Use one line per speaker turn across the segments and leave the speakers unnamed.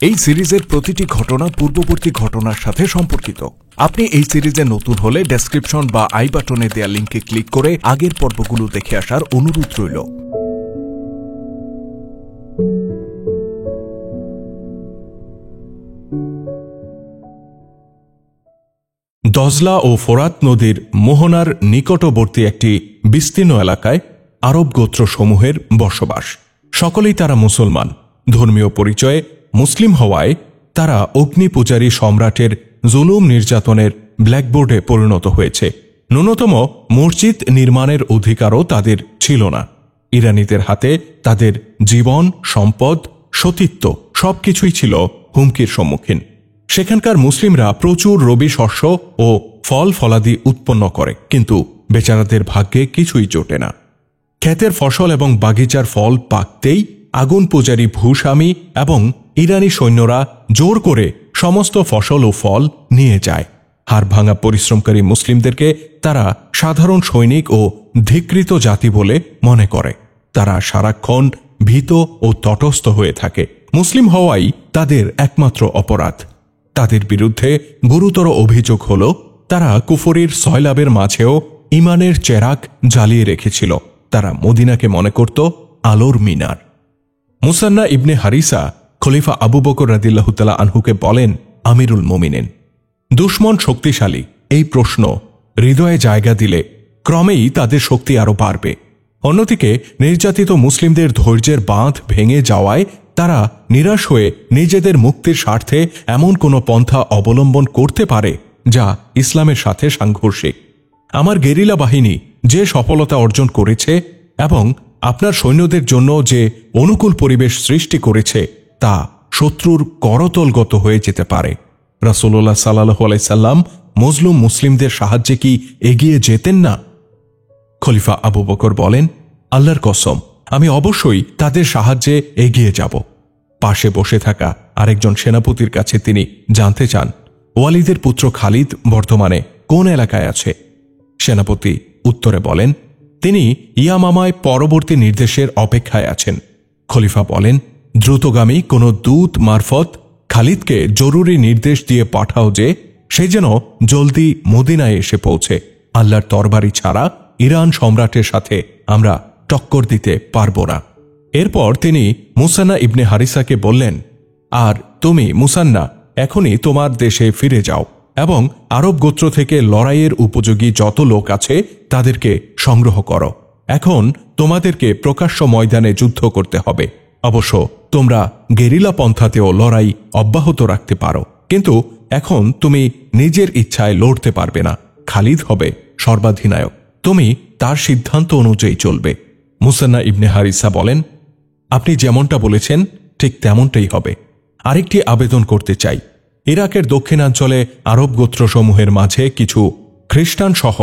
এই সিরিজের প্রতিটি ঘটনা পূর্ববর্তী ঘটনার সাথে সম্পর্কিত। আপনি এই সিরিজে নতুন হলে ডেসক্রিপশন বা আই বাটনে দেয়া লিঙ্কে ক্লিক করে আগের পর্বগুলো দেখে আসার অনুরোধ রইল। দজলা ও ফোরাত নদীর মোহনার নিকটবর্তী একটি বিস্তীর্ণ এলাকায় আরব গোত্রসমূহের বসবাস। সকলেই তারা মুসলমান। ধর্মীয় পরিচয়ে মুসলিম হওয়ায় তারা অগ্নিপূজারী সম্রাটের জুলুম নির্যাতনের ব্ল্যাকবোর্ডে পরিণত হয়েছে। ন্যূনতম মসজিদ নির্মাণের অধিকারও তাদের ছিল না। ইরানীদের হাতে তাদের জীবন, সম্পদ, সতীত্ব সবকিছুই ছিল হুমকির সম্মুখীন। সেখানকার মুসলিমরা প্রচুর রবি শস্য ও ফল ফলাদি উৎপন্ন করে, কিন্তু বেচারাদের ভাগ্যে কিছুই জোটে না। ক্ষেতের ফসল এবং বাগিচার ফল পাকতেই আগুন পূজারী ভূস্বামী এবং ইরানি সৈন্যরা জোর করে সমস্ত ফসল ও ফল নিয়ে যায়। হাড় ভাঙা পরিশ্রমকারী মুসলিমদেরকে তারা সাধারণ সৈনিক ও ধিকৃত জাতি বলে মনে করে। তারা সারাক্ষণ ভীত ও তটস্থ হয়ে থাকে। মুসলিম হওয়াই তাদের একমাত্র অপরাধ। তাদের বিরুদ্ধে গুরুতর অভিযোগ হল তারা কুফরির সয়লাবের মাঝেও ইমানের চেরাগ জ্বালিয়ে রেখেছিল। তারা মদিনাকে মনে করত আলোর মিনার। মুসান্না ইবনে হারিসা খলিফা আবু বকর রাদিয়াল্লাহু তাআলা আনহুকে বলেন, আমিরুল মুমিনিন, দুশমন শক্তিশালী এই প্রশ্ন হৃদয়ে জায়গা দিলে ক্রমেই তাদের শক্তি আরো বাড়বে। অন্যদিকে নির্যাতিত মুসলিমদের ধৈর্যের বাঁধ ভেঙে যাওয়ায় তারা নিরাশ হয়ে নিজেদের মুক্তির স্বার্থে এমন কোনো পন্থা অবলম্বন করতে পারে যা ইসলামের সাথে সাংঘর্ষিক। আমার গেরিলা বাহিনী যে সফলতা অর্জন করেছে এবং আপনার সৈন্যদের জন্য যে অনুকূল পরিবেশ সৃষ্টি করেছে তা শত্রুর করতলগত হয়ে যেতে পারে। রাসূলুল্লাহ সাল্লাল্লাহু আলাইহি সাল্লাম মজলুম মুসলিমদের সাহায্যে কি এগিয়ে যেতেন না? খলিফা আবু বকর বলেন, আল্লাহর কসম, আমি অবশ্যই তাদের সাহায্যে এগিয়ে যাব। পাশে বসে থাকা আরেকজন সেনাপতির কাছে তিনি জানতে চান, ওয়ালিদের পুত্র খালিদ বর্তমানে কোন এলাকায় আছে? সেনাপতি উত্তরে বলেন, তিনি ইয়ামামায় পরবর্তী নির্দেশের অপেক্ষায় আছেন। খলিফা বলেন, দ্রুতগামী কোনো দূত মারফত খালিদকে জরুরি নির্দেশ দিয়ে পাঠাও যে সে যেন জলদি মদিনায় এসে পৌঁছে। আল্লাহর তরবারি ছাড়া ইরান সম্রাটের সাথে আমরা টক্কর দিতে পারব না। এরপর তিনি মুসান্না ইবনে হারিসাকে বললেন, আর তুমি মুসান্না এখনই তোমার দেশে ফিরে যাও এবং আরব গোত্র থেকে লড়াইয়ের উপযোগী যত লোক আছে তাদেরকে সংগ্রহ করো। এখন তোমাদেরকে প্রকাশ্য ময়দানে যুদ্ধ করতে হবে। অবশ্য তোমরা গেরিলা পন্থাতেও লড়াই অব্যাহত রাখতে পারো, কিন্তু এখন তুমি নিজের ইচ্ছায় লড়তে পারবে না। খালিদ হবে সর্বাধিনায়ক, তুমি তার সিদ্ধান্ত অনুযায়ী চলবে। মুসান্না ইবনে হারিসা বলেন, আপনি যেমনটা বলেছেন ঠিক তেমনটাই হবে। আরেকটি আবেদন করতে চাই। ইরাকের দক্ষিণাঞ্চলে আরব গোত্রসমূহের মাঝে কিছু খ্রিস্টান সহ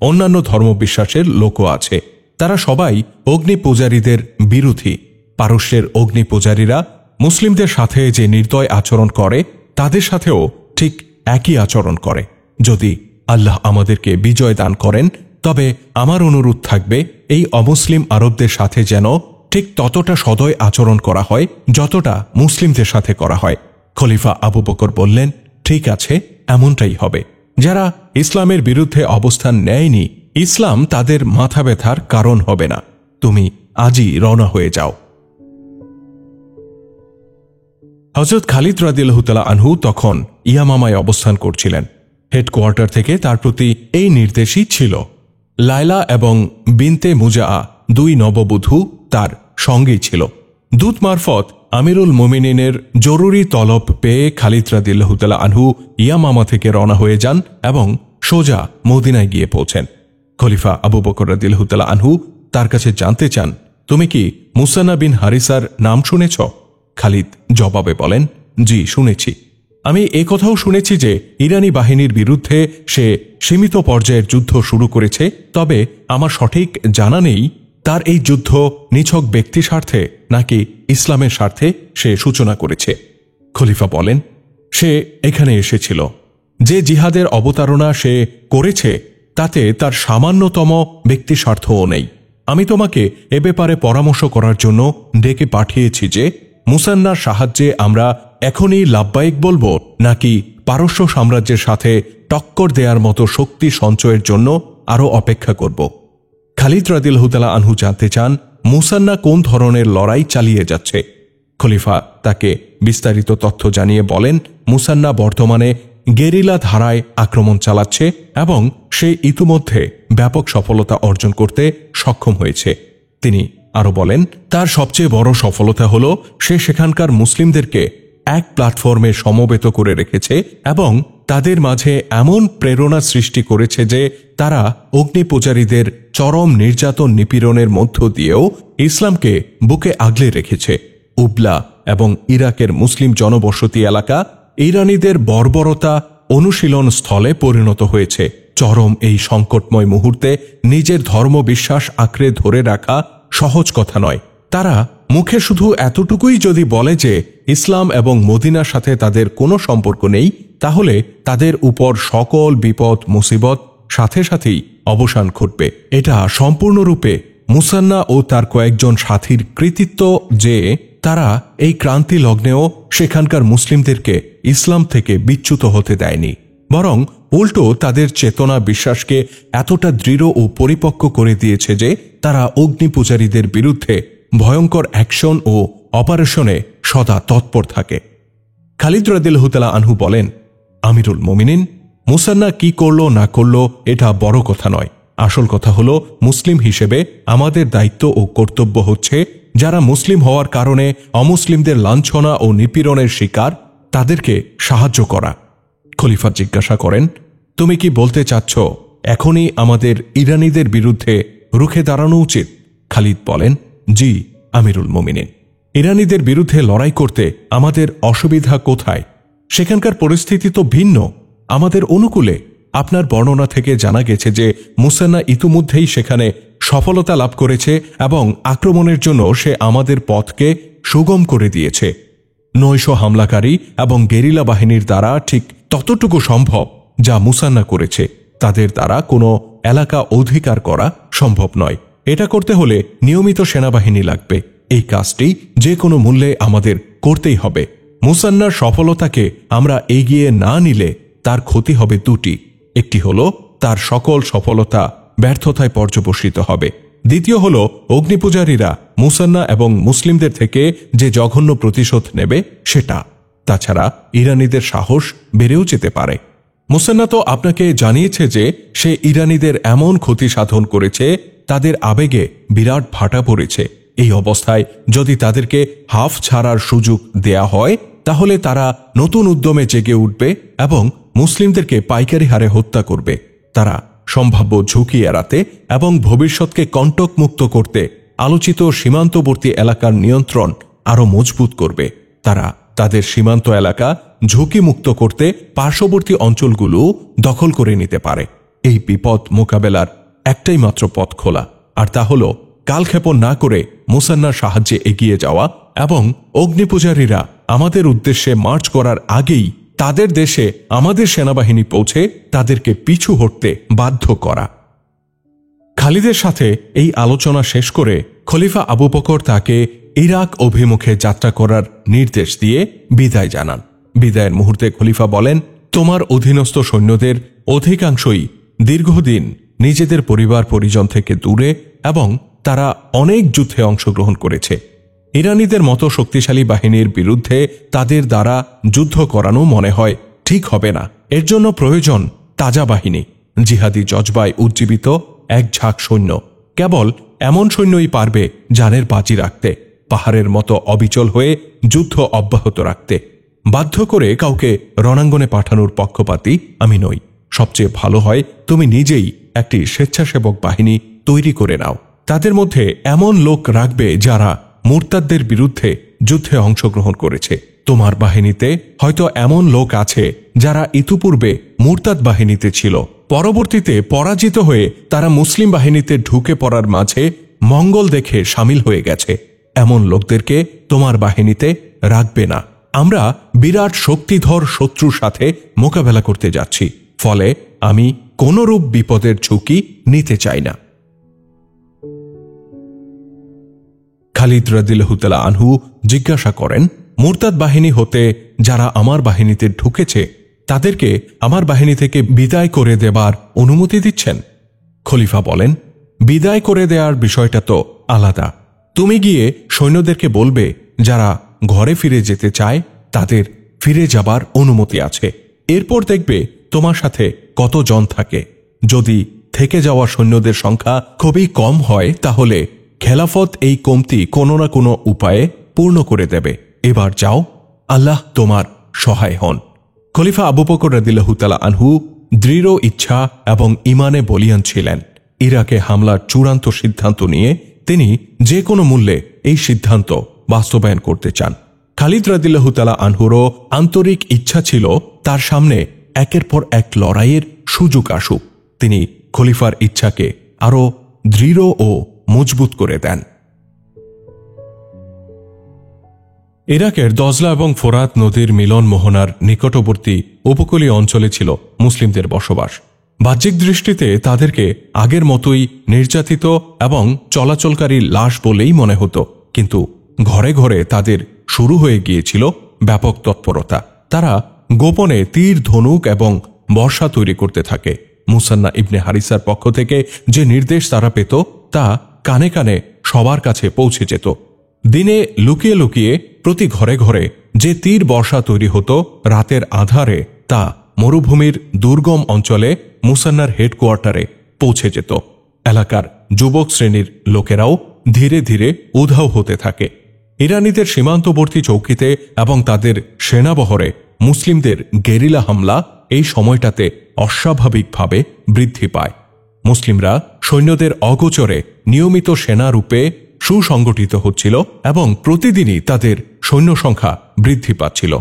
অন্যান্য ধর্মবিশ্বাসের লোকও আছে। তারা সবাই অগ্নি পূজারীদের বিরোধী। পারস্যের অগ্নি পূজারীরা মুসলিমদের সাথে যে নির্দয় আচরণ করে তাদের সাথেও ঠিক একই আচরণ করে। যদি আল্লাহ আমাদেরকে বিজয় দান করেন তবে আমার অনুরোধ থাকবে এই অমুসলিম আরবদের সাথে যেন ঠিক ততটা সদয় আচরণ করা হয় যতটা মুসলিমদের সাথে করা হয়। খলিফা আবু বকর বললেন, ঠিক আছে, এমনটাই হবে। যারা ইসলামের বিরুদ্ধে অবস্থান নেয়নি, ইসলাম তাদের মাথা ব্যথার কারণ হবে না। তুমি আজই রওনা হয়ে যাও। হযরত খালিদ রাদিয়াল্লাহু তাআলা আনহু তখন ইয়ামামায় অবস্থান করছিলেন। হেডকোয়ার্টার থেকে তার প্রতি এই নির্দেশই ছিল। লায়লা এবং বিনতে মুজাআ দুই নববধূ তার সঙ্গেই ছিল। দূত মারফত আমিরুল মুমিনিনের জরুরি তলব পেয়ে খালিদ রাদিয়াল্লাহু তাআলা আনহু ইয়ামামা থেকে রওনা হয়ে যান এবং সোজা মদিনায় গিয়ে পৌঁছেন। খলিফা আবু বকর রাদিয়াল্লাহু তাআলা আনহু তার কাছে জানতে চান, তুমি কি মুসান্না বিন হারিসার নাম শুনেছ? খালিদ জবাবে বলেন, জি শুনেছি। আমি কথাও শুনেছি যে ইরানি বাহিনীর বিরুদ্ধে সে সীমিত পর্যায়ের যুদ্ধ শুরু করেছে, তবে আমার সঠিক জানা নেই তার এই যুদ্ধ নিছক ব্যক্তি স্বার্থে নাকি ইসলামের স্বার্থে সে সূচনা করেছে। খলিফা বলেন, সে এখানে এসেছিল। যে জিহাদের অবতারণা সে করেছে তাতে তার সামান্যতম ব্যক্তি স্বার্থও নেই। আমি তোমাকে এ ব্যাপারে পরামর্শ করার জন্য ডেকে পাঠিয়েছি যে মুসান্নার সাহায্যে আমরা এখনই লাব্বাইক বলবো, নাকি পারস্য সাম্রাজ্যের সাথে টক্কর দেওয়ার মতো শক্তি সঞ্চয়ের জন্য আরও অপেক্ষা করব? খালিদ রাদিয়াল্লাহু তাআলা আনহু জানতে চান মুসান্না কোন ধরনের লড়াই চালিয়ে যাচ্ছে। খলিফা তাকে বিস্তারিত তথ্য জানিয়ে বলেন, মুসান্না বর্তমানে গেরিলা ধারায় আক্রমণ চালাচ্ছে এবং সে ইতিমধ্যে ব্যাপক সফলতা অর্জন করতে সক্ষম হয়েছে। তিনি আরও বলেন, তার সবচেয়ে বড় সফলতা হল সে সেখানকার মুসলিমদেরকে এক প্ল্যাটফর্মে সমবেত করে রেখেছে এবং তাদের মাঝে এমন প্রেরণা সৃষ্টি করেছে যে তারা অগ্নিপূজারীদের চরম নির্যাতন নিপীড়নের মধ্য দিয়েও ইসলামকে বুকে আগলে রেখেছে। উবলা এবং ইরাকের মুসলিম জনবসতি এলাকা ইরানীদের বর্বরতা অনুশীলন স্থলে পরিণত হয়েছে। চরম এই সংকটময় মুহূর্তে নিজের ধর্মবিশ্বাস আঁকড়ে ধরে রাখা সহজ কথা নয়। তারা মুখে শুধু এতটুকুই যদি বলে যে ইসলাম এবং মদিনার সাথে তাদের কোনো সম্পর্ক নেই, তাহলে তাদের উপর সকল বিপদ মুসিবত সাথে সাথেই অবসান ঘটবে। এটা সম্পূর্ণরূপে মুসান্না ও তার কয়েকজন সাথীর কৃতিত্ব যে তারা এই ক্রান্তি লগ্নেও সেখানকার মুসলিমদেরকে ইসলাম থেকে বিচ্যুত হতে দেয়নি, বরং উল্টো তাদের চেতনা বিশ্বাসকে এতটা দৃঢ় ও পরিপক্ক করে দিয়েছে যে তারা অগ্নিপূজারীদের বিরুদ্ধে ভয়ঙ্কর অ্যাকশন ও অপারেশনে সদা তৎপর থাকে। খালিদ রাদিয়াল্লাহু তাআলা আনহু বলেন, আমিরুল মুমিনিন, মুসান্না কি করলো না করলো এটা বড় কথা নয়। আসল কথা হলো মুসলিম হিসেবে আমাদের দায়িত্ব ও কর্তব্য হচ্ছে যারা মুসলিম হওয়ার কারণে অমুসলিমদের লাঞ্ছনা ও নিপীড়নের শিকার তাদেরকে সাহায্য করা। খলিফা জিজ্ঞাসা করেন, তুমি কি বলতে চাচ্ছ এখনই আমাদের ইরানীদের বিরুদ্ধে রুখে দাঁড়ানো উচিত? খালিদ বলেন, জি আমিরুল মুমিনিন, ইরানীদের বিরুদ্ধে লড়াই করতে আমাদের অসুবিধা কোথায়? সেখানকার পরিস্থিতি তো ভিন্ন আমাদের অনুকূলে। আপনার বর্ণনা থেকে জানা গেছে যে মুসান্না ইতিমধ্যেই সেখানে সফলতা লাভ করেছে এবং আক্রমণের জন্য সে আমাদের পথকে সুগম করে দিয়েছে। নৈশ হামলাকারী এবং গেরিলা বাহিনীর দ্বারা ঠিক ততটুকু সম্ভব যা মুসান্না করেছে তাদের দ্বারা কোনো এলাকা অধিকার করা সম্ভব নয়। এটা করতে হলে নিয়মিত সেনাবাহিনী লাগবে। এই কাজটি যে কোনো মূল্যে আমাদের করতেই হবে। মুসান্নার সফলতাকে আমরা এগিয়ে না নিলে তার ক্ষতি হবে দুটি। একটি হলো তার সকল সফলতা ব্যর্থতায় পর্যবসিত হবে, দ্বিতীয় হল অগ্নিপূজারীরা মুসান্না এবং মুসলিমদের থেকে যে জঘন্য প্রতিশোধ নেবে সেটা। তাছাড়া ইরানীদের সাহস বেড়েও যেতে পারে। মুসান্না তো আপনাকে জানিয়েছে যে সে ইরানীদের এমন ক্ষতি সাধন করেছে তাদের আবেগে বিরাট ভাটা পড়েছে। এই অবস্থায় যদি তাদেরকে হাফ ছাড়ার সুযোগ দেয়া হয় তাহলে তারা নতুন উদ্যমে জেগে উঠবে এবং মুসলিমদেরকে পাইকারি হারে হত্যা করবে। তারা সম্ভাব্য ঝুঁকি এড়াতে এবং ভবিষ্যৎকে কণ্টকমুক্ত করতে আলোচিত সীমান্তবর্তী এলাকার নিয়ন্ত্রণ আরও মজবুত করবে। তারা তাদের সীমান্ত এলাকা ঝুঁকিমুক্ত করতে পার্শ্ববর্তী অঞ্চলগুলো দখল করে নিতে পারে। এই বিপদ মোকাবেলার একটাই মাত্র পথ খোলা, আর তা হল কালক্ষেপণ না করে মুসান্নার সাহায্যে এগিয়ে যাওয়া এবং অগ্নিপূজারীরা আমাদের উদ্দেশ্যে মার্চ করার আগেই তাদের দেশে আমাদের সেনাবাহিনী পৌঁছে তাদেরকে পিছু হটতে বাধ্য করা। খালিদের সাথে এই আলোচনা শেষ করে খলিফা আবু বকর তাকে ইরাক অভিমুখে যাত্রা করার নির্দেশ দিয়ে বিদায় জানান। বিদায়ের মুহূর্তে খলিফা বলেন, তোমার অধীনস্থ সৈন্যদের অধিকাংশই দীর্ঘদিন নিজেদের পরিবার পরিজন থেকে দূরে এবং তারা অনেক যুদ্ধে অংশগ্রহণ করেছে। ইরানীদের মতো শক্তিশালী বাহিনীর বিরুদ্ধে তাদের দ্বারা যুদ্ধ করানো মনে হয় ঠিক হবে না। এর জন্য প্রয়োজন তাজা বাহিনী, জিহাদি জজবায় উজ্জীবিত এক ঝাঁক সৈন্য। কেবল এমন সৈন্যই পারবে জানের বাজি রাখতে, পাহাড়ের মতো অবিচল হয়ে যুদ্ধ অব্যাহত রাখতে। বাধ্য করে কাউকে রণাঙ্গনে পাঠানোর পক্ষপাতী আমি নই। সবচেয়ে ভালো হয় তুমি নিজেই একটি স্বেচ্ছাসেবক বাহিনী তৈরি করে নাও। তাদের মধ্যে এমন লোক রাখবে যারা মুরতাদদের বিরুদ্ধে যুদ্ধে অংশগ্রহণ করেছে। তোমার বাহিনীতে হয়তো এমন লোক আছে যারা ইতিপূর্বে মুরতাদ বাহিনীতে ছিল, পরবর্তীতে পরাজিত হয়ে তারা মুসলিম বাহিনীতে ঢুকে পড়ার মাঝে মঙ্গল দেখে সামিল হয়ে গেছে। এমন লোকদেরকে তোমার বাহিনীতে রাখবে না। আমরা বিরাট শক্তিধর শত্রুর সাথে মোকাবেলা করতে যাচ্ছি, ফলে আমি কোনরূপ বিপদের ঝুঁকি নিতে চাই না। খালিদ রাদিয়াল্লাহু তাআলা আনহু জিজ্ঞাসা করেন, মুরতাদ বাহিনী হতে যারা আমার বাহিনীতে ঢুকেছে তাদেরকে আমার বাহিনী থেকে বিদায় করে দেবার অনুমতি দিচ্ছেন? খলিফা বলেন, বিদায় করে দেওয়ার বিষয়টা তো আলাদা। তুমি গিয়ে সৈন্যদেরকে বলবে যারা ঘরে ফিরে যেতে চায় তাদের ফিরে যাবার অনুমতি আছে। এরপর দেখবে তোমার সাথে কতজন থাকে। যদি থেকে যাওয়া সৈন্যদের সংখ্যা খুবই কম হয় তাহলে খেলাফত এই কমতি কোনো না কোনো উপায়ে পূর্ণ করে দেবে। এবার যাও, আল্লাহ তোমার সহায় হন। খলিফা আবু বকর রাদিয়াল্লাহু তাআলা আনহু দৃঢ় ইচ্ছা এবং ইমানে বলিয়ান ছিলেন। ইরাকে হামলার চূড়ান্ত সিদ্ধান্ত নিয়ে তিনি যে কোনো মূল্যে এই সিদ্ধান্ত বাস্তবায়ন করতে চান। খালিদ রাদিয়াল্লাহু তাআলা আনহুরও আন্তরিক ইচ্ছা ছিল তার সামনে একের পর এক লড়াইয়ের সুযোগ আসুক। তিনি খলিফার ইচ্ছাকে আরও দৃঢ় ও মজবুত করে দেন। ইরাকের দজলা এবং ফোরাত নদীর মিলন মোহনার নিকটবর্তী উপকূলীয় অঞ্চলে ছিল মুসলিমদের বসবাস। বাহ্যিক দৃষ্টিতে তাদেরকে আগের মতোই নির্যাতিত এবং চলাচলকারী লাশ বলেই মনে হতো, কিন্তু ঘরে ঘরে তাদের শুরু হয়ে গিয়েছিল ব্যাপক তৎপরতা। তারা গোপনে তীর, ধনুক এবং বর্ষা তৈরি করতে থাকে। মুসান্না ইবনে হারিসার পক্ষ থেকে যে নির্দেশ তারা পেত তা কানে কানে সবার কাছে পৌঁছে যেত। দিনে লুকিয়ে লুকিয়ে প্রতি ঘরে ঘরে যে তীর বর্ষা তৈরি হতো, রাতের আধারে তা মরুভূমির দুর্গম অঞ্চলে মুসান্নার হেডকোয়ার্টারে পৌঁছে যেত। এলাকার যুবক শ্রেণীর লোকেরাও ধীরে ধীরে উধাও হতে থাকে। ইরানিদের সীমান্তবর্তী চৌকিতে এবং তাদের সেনাবহরে মুসলিমদের গেরিলা হামলা এই সময়টাতে অস্বাভাবিকভাবে বৃদ্ধি পায়। মুসলিমরা সৈন্যদের অগোচরে নিয়মিত সেনারূপে সুসংগঠিত হচ্ছিল এবং প্রতিদিনই তাদের সৈন্য সংখ্যা বৃদ্ধি পাচ্ছিল।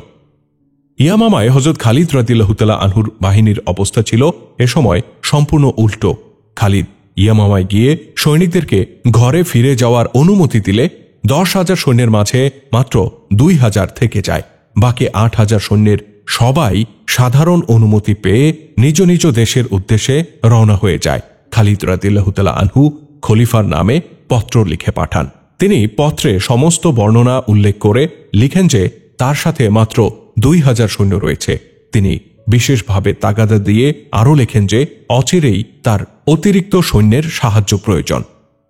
ইয়ামামায় হযরত খালিদ রাদিয়াল্লাহু তাআলা আনহুর বাহিনীর অবস্থা ছিল এ সময় সম্পূর্ণ উল্টো। খালিদ ইয়ামামায় গিয়ে সৈনিকদেরকে ঘরে ফিরে যাওয়ার অনুমতি দিলে 10,000 সৈন্যের মাঝে মাত্র 2,000 থেকে যায়। বাকি 8,000 সৈন্যের সবাই সাধারণ অনুমতি পেয়ে নিজ নিজ দেশের উদ্দেশ্যে রওনা হয়ে যায়। খালিদ রাদিয়াল্লাহু তাআলা আনহু খলিফার নামে পত্র লিখে পাঠান। তিনি পত্রে সমস্ত বর্ণনা উল্লেখ করে লিখেন যে তার সাথে মাত্র 2,000 সৈন্য রয়েছে। তিনি বিশেষভাবে তাগাদা দিয়ে আরও লেখেন যে অচিরেই তার অতিরিক্ত সৈন্যের সাহায্য প্রয়োজন।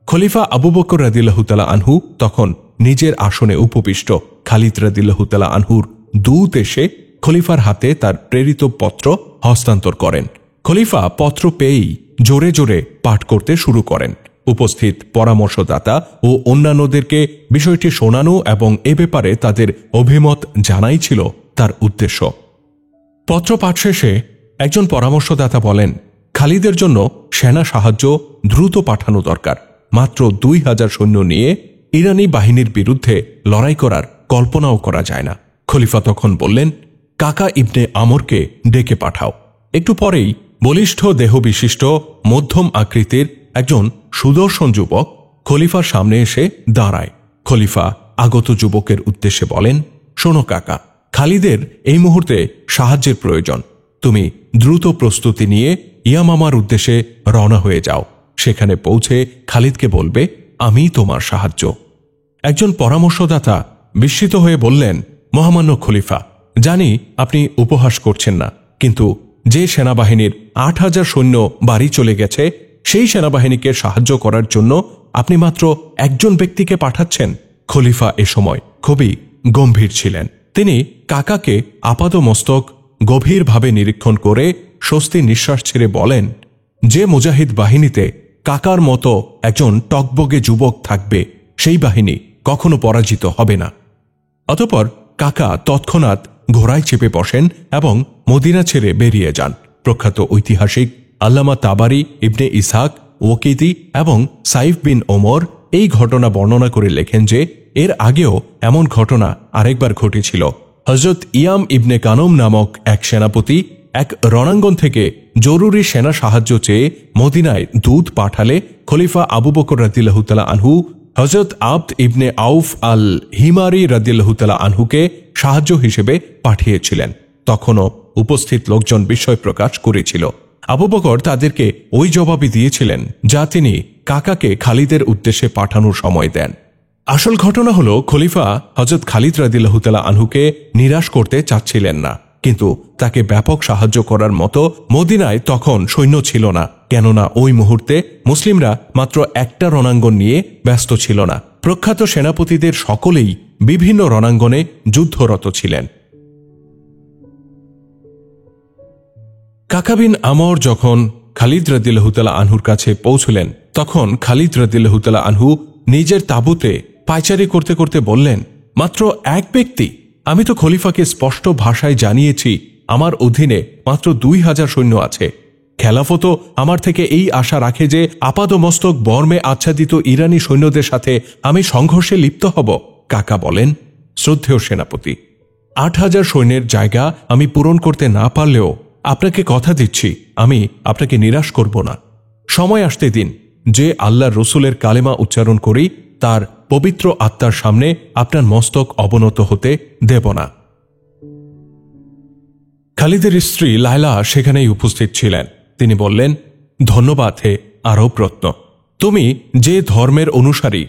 খলিফা আবু বকর রাদিয়াল্লাহু তাআলা আনহু তখন নিজের আসনে উপবিষ্ট। খালিদ রাদিয়াল্লাহু তাআলা আনহুর দূত এসে খলিফার হাতে তার প্রেরিত পত্র হস্তান্তর করেন। খলিফা পত্র পেয়েই জোরে জোরে পাঠ করতে শুরু করেন। উপস্থিত পরামর্শদাতা ও অন্যান্যদেরকে বিষয়টি শোনানো এবং এ ব্যাপারে তাদের অভিমত জানাই ছিল তার উদ্দেশ্য। পত্র পাঠ শেষে একজন পরামর্শদাতা বলেন, খালিদের জন্য সেনা সাহায্য দ্রুত পাঠানো দরকার। মাত্র 2,000 সৈন্য নিয়ে ইরানি বাহিনীর বিরুদ্ধে লড়াই করার কল্পনাও করা যায় না। খলিফা তখন বললেন, কাকা ইবনে আমরকে ডেকে পাঠাও। একটু পরেই বলিষ্ঠ দেহবিশিষ্ট মধ্যম আকৃতির একজন সুদর্শন যুবক খলিফার সামনে এসে দাঁড়ায়। খলিফা আগত যুবকের উদ্দেশ্যে বলেন, শোনো কাকা, খালিদের এই মুহূর্তে সাহায্যের প্রয়োজন। তুমি দ্রুত প্রস্তুতি নিয়ে ইয়ামামার উদ্দেশ্যে রওনা হয়ে যাও। সেখানে পৌঁছে খালিদকে বলবে, আমি তোমার সাহায্য। একজন পরামর্শদাতা বিস্মিত হয়ে বললেন, মহামান্য খলিফা, জানি আপনি উপহাস করছেন না, কিন্তু যে সেনাবাহিনীর 8,000 সৈন্য বাড়ি চলে গেছে সেই সেনাবাহিনীকে সাহায্য করার জন্য আপনি মাত্র একজন ব্যক্তিকে পাঠাচ্ছেন। খলিফা এ সময় খুবই গম্ভীর ছিলেন। তিনি কাকাকে আপাদমস্তক গভীরভাবে নিরীক্ষণ করে স্বস্তি নিঃশ্বাস ছেড়ে বলেন, যে মুজাহিদ বাহিনীতে কাকার মতো একজন টকবগে যুবক থাকবে সেই বাহিনী কখনো পরাজিত হবে না। অতঃপর কাকা তৎক্ষণাৎ ঘোড়ায় চেপে বসেন এবং মদিনা ছেড়ে বেরিয়ে যান। প্রখ্যাত ঐতিহাসিক আল্লামা তাবারি, ইবনে ইসহাক, ওয়াকিদি এবং সাইফ বিন ওমর এই ঘটনা বর্ণনা করে লেখেন যে এর আগেও এমন ঘটনা আরেকবার ঘটেছিল। হযরত ইয়াম ইবনে কানম নামক এক সেনাপতি এক রণাঙ্গন থেকে জরুরি সেনা সাহায্য চেয়ে মদিনায় দূত পাঠালে খলিফা আবু বকর রাদিয়াল্লাহু তাআলা আনহু হযরত আবদ ইবনে আউফ আল হিমারি রাদিয়াল্লাহু তাআলা আনহুকে সাহায্য হিসেবে পাঠিয়েছিলেন। তখনও উপস্থিত লোকজন বিস্ময় প্রকাশ করেছিল। আবু বকর তাদেরকে ওই জবাবই দিয়েছিলেন যা তিনি কাকাকে খালিদের উদ্দেশ্যে পাঠানোর সময় দেন। আসল ঘটনা হলো খলিফা হযরত খালিদ রাদিয়াল্লাহু তাআলা আনহুকে নিরাশ করতে চাচ্ছিলেন না, কিন্তু তাকে ব্যাপক সাহায্য করার মতো মদিনায় তখন সৈন্য ছিল না, কেননা ওই মুহূর্তে মুসলিমরা মাত্র একটা রণাঙ্গন নিয়ে ব্যস্ত ছিল না। প্রখ্যাত সেনাপতিদের সকলেই বিভিন্ন রণাঙ্গনে যুদ্ধরত ছিলেন। কাকা বিন আমর যখন খালিদ রাদিয়াল্লাহু তাআলা আনহুর কাছে পৌঁছলেন, তখন খালিদ রাদিয়াল্লাহু তাআলা আনহু নিজের তাঁবুতে পায়চারি করতে করতে বললেন, মাত্র এক ব্যক্তি? আমি তো খলিফাকে স্পষ্ট ভাষায় জানিয়েছি আমার অধীনে মাত্র 2000 সৈন্য আছে। খেলাফত আমার থেকে এই আশা রাখে যে আপাদমস্তক বর্মে আচ্ছাদিত ইরানি সৈন্যদের সাথে আমি সংঘর্ষে লিপ্ত হব। কাকা বলেন, শ্রদ্ধেয় সেনাপতি, 8000 সৈন্যের জায়গা আমি পূরণ করতে না পারলেও আপনাকে কথা দিচ্ছি আমি আপনাকে নিরাশ করব না। সময় আসতে দিন, যে আল্লাহর রসুলের কালেমা উচ্চারণ করি তার পবিত্র আত্মার সামনে আপনার মস্তক অবনত হতে দেব না। খালিদের স্ত্রী লায়লা সেখানেই উপস্থিত ছিলেন। তিনি বললেন, ধন্যবাদ হে আরব রত্ন, তুমি যে ধর্মের অনুসারী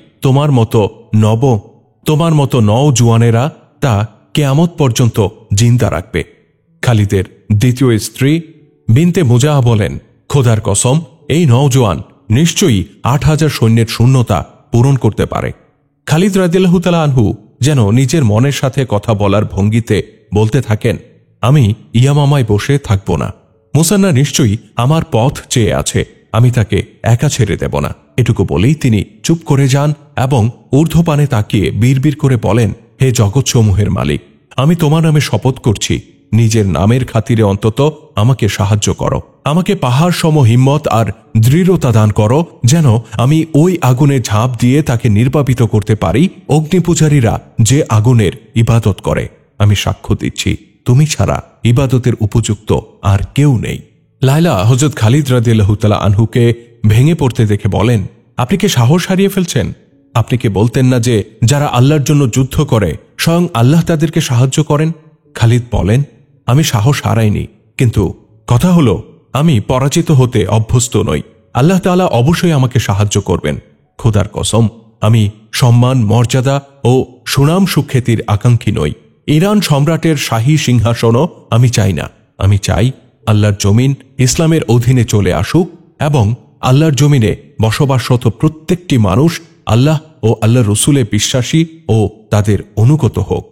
তোমার মতো নওজোয়ানেরা তা কেয়ামত পর্যন্ত জিন্দা রাখবে। খালিদের দ্বিতীয় স্ত্রী বিনতে মুজাহ বলেন, খোদার কসম, এই নওজোয়ান নিশ্চয়ই 8000 সৈন্যের শূন্যতা পূরণ করতে পারে। খালিদ রাদিয়াল্লাহু তাআলা আনহু যেন নিজের মনের সাথে কথা বলার ভঙ্গিতে বলতে থাকেন, আমি ইয়ামামায় বসে থাকব না। মুসান্না নিশ্চয়ই আমার পথ চেয়ে আছে, আমি তাকে একা ছেড়ে দেব না। এটুকু বলেই তিনি চুপ করে যান এবং ঊর্ধ্বপানে তাকিয়ে বিড়বিড় করে বলেন, হে জগৎসমূহের মালিক, আমি তোমার নামে শপথ করছি, নিজের নামের খাতিরে অন্তত আমাকে সাহায্য করো। আমাকে পাহাড় সম হিম্মত আর দৃঢ়তা দান করো, যেন আমি ওই আগুনে ঝাঁপ দিয়ে তাকে নির্বাপিত করতে পারি অগ্নিপূজারীরা যে আগুনের ইবাদত করে। আমি সাক্ষ্য দিচ্ছি, তুমি ছাড়া ইবাদতের উপযুক্ত আর কেউ নেই। লায়লা হযরত খালিদ রাদিয়াল্লাহু তাআলা আনহুকে ভেঙে পড়তে দেখে বলেন, আপনি কি সাহস হারিয়ে ফেলছেন? আপনি কি বলতেন না যে যারা আল্লাহর জন্য যুদ্ধ করে স্বয়ং আল্লাহ তাদেরকে সাহায্য করেন? খালিদ বলেন, আমি সাহস হারাইনি, কিন্তু কথা হলো আমি পরাজিত হতে অভ্যস্ত নই। আল্লাহ তাআলা অবশ্যই আমাকে সাহায্য করবেন। খোদার কসম, আমি সম্মান, মর্যাদা ও সুনাম সুখ্যাতির আকাঙ্ক্ষী নই। ইরান সম্রাটের শাহী সিংহাসনও আমি চাই না। আমি চাই আল্লাহর জমিন ইসলামের অধীনে চলে আসুক এবং আল্লাহর জমিনে বসবাসরত প্রত্যেকটি মানুষ আল্লাহ ও আল্লাহ রসুলে বিশ্বাসী ও তাদের অনুগত হোক।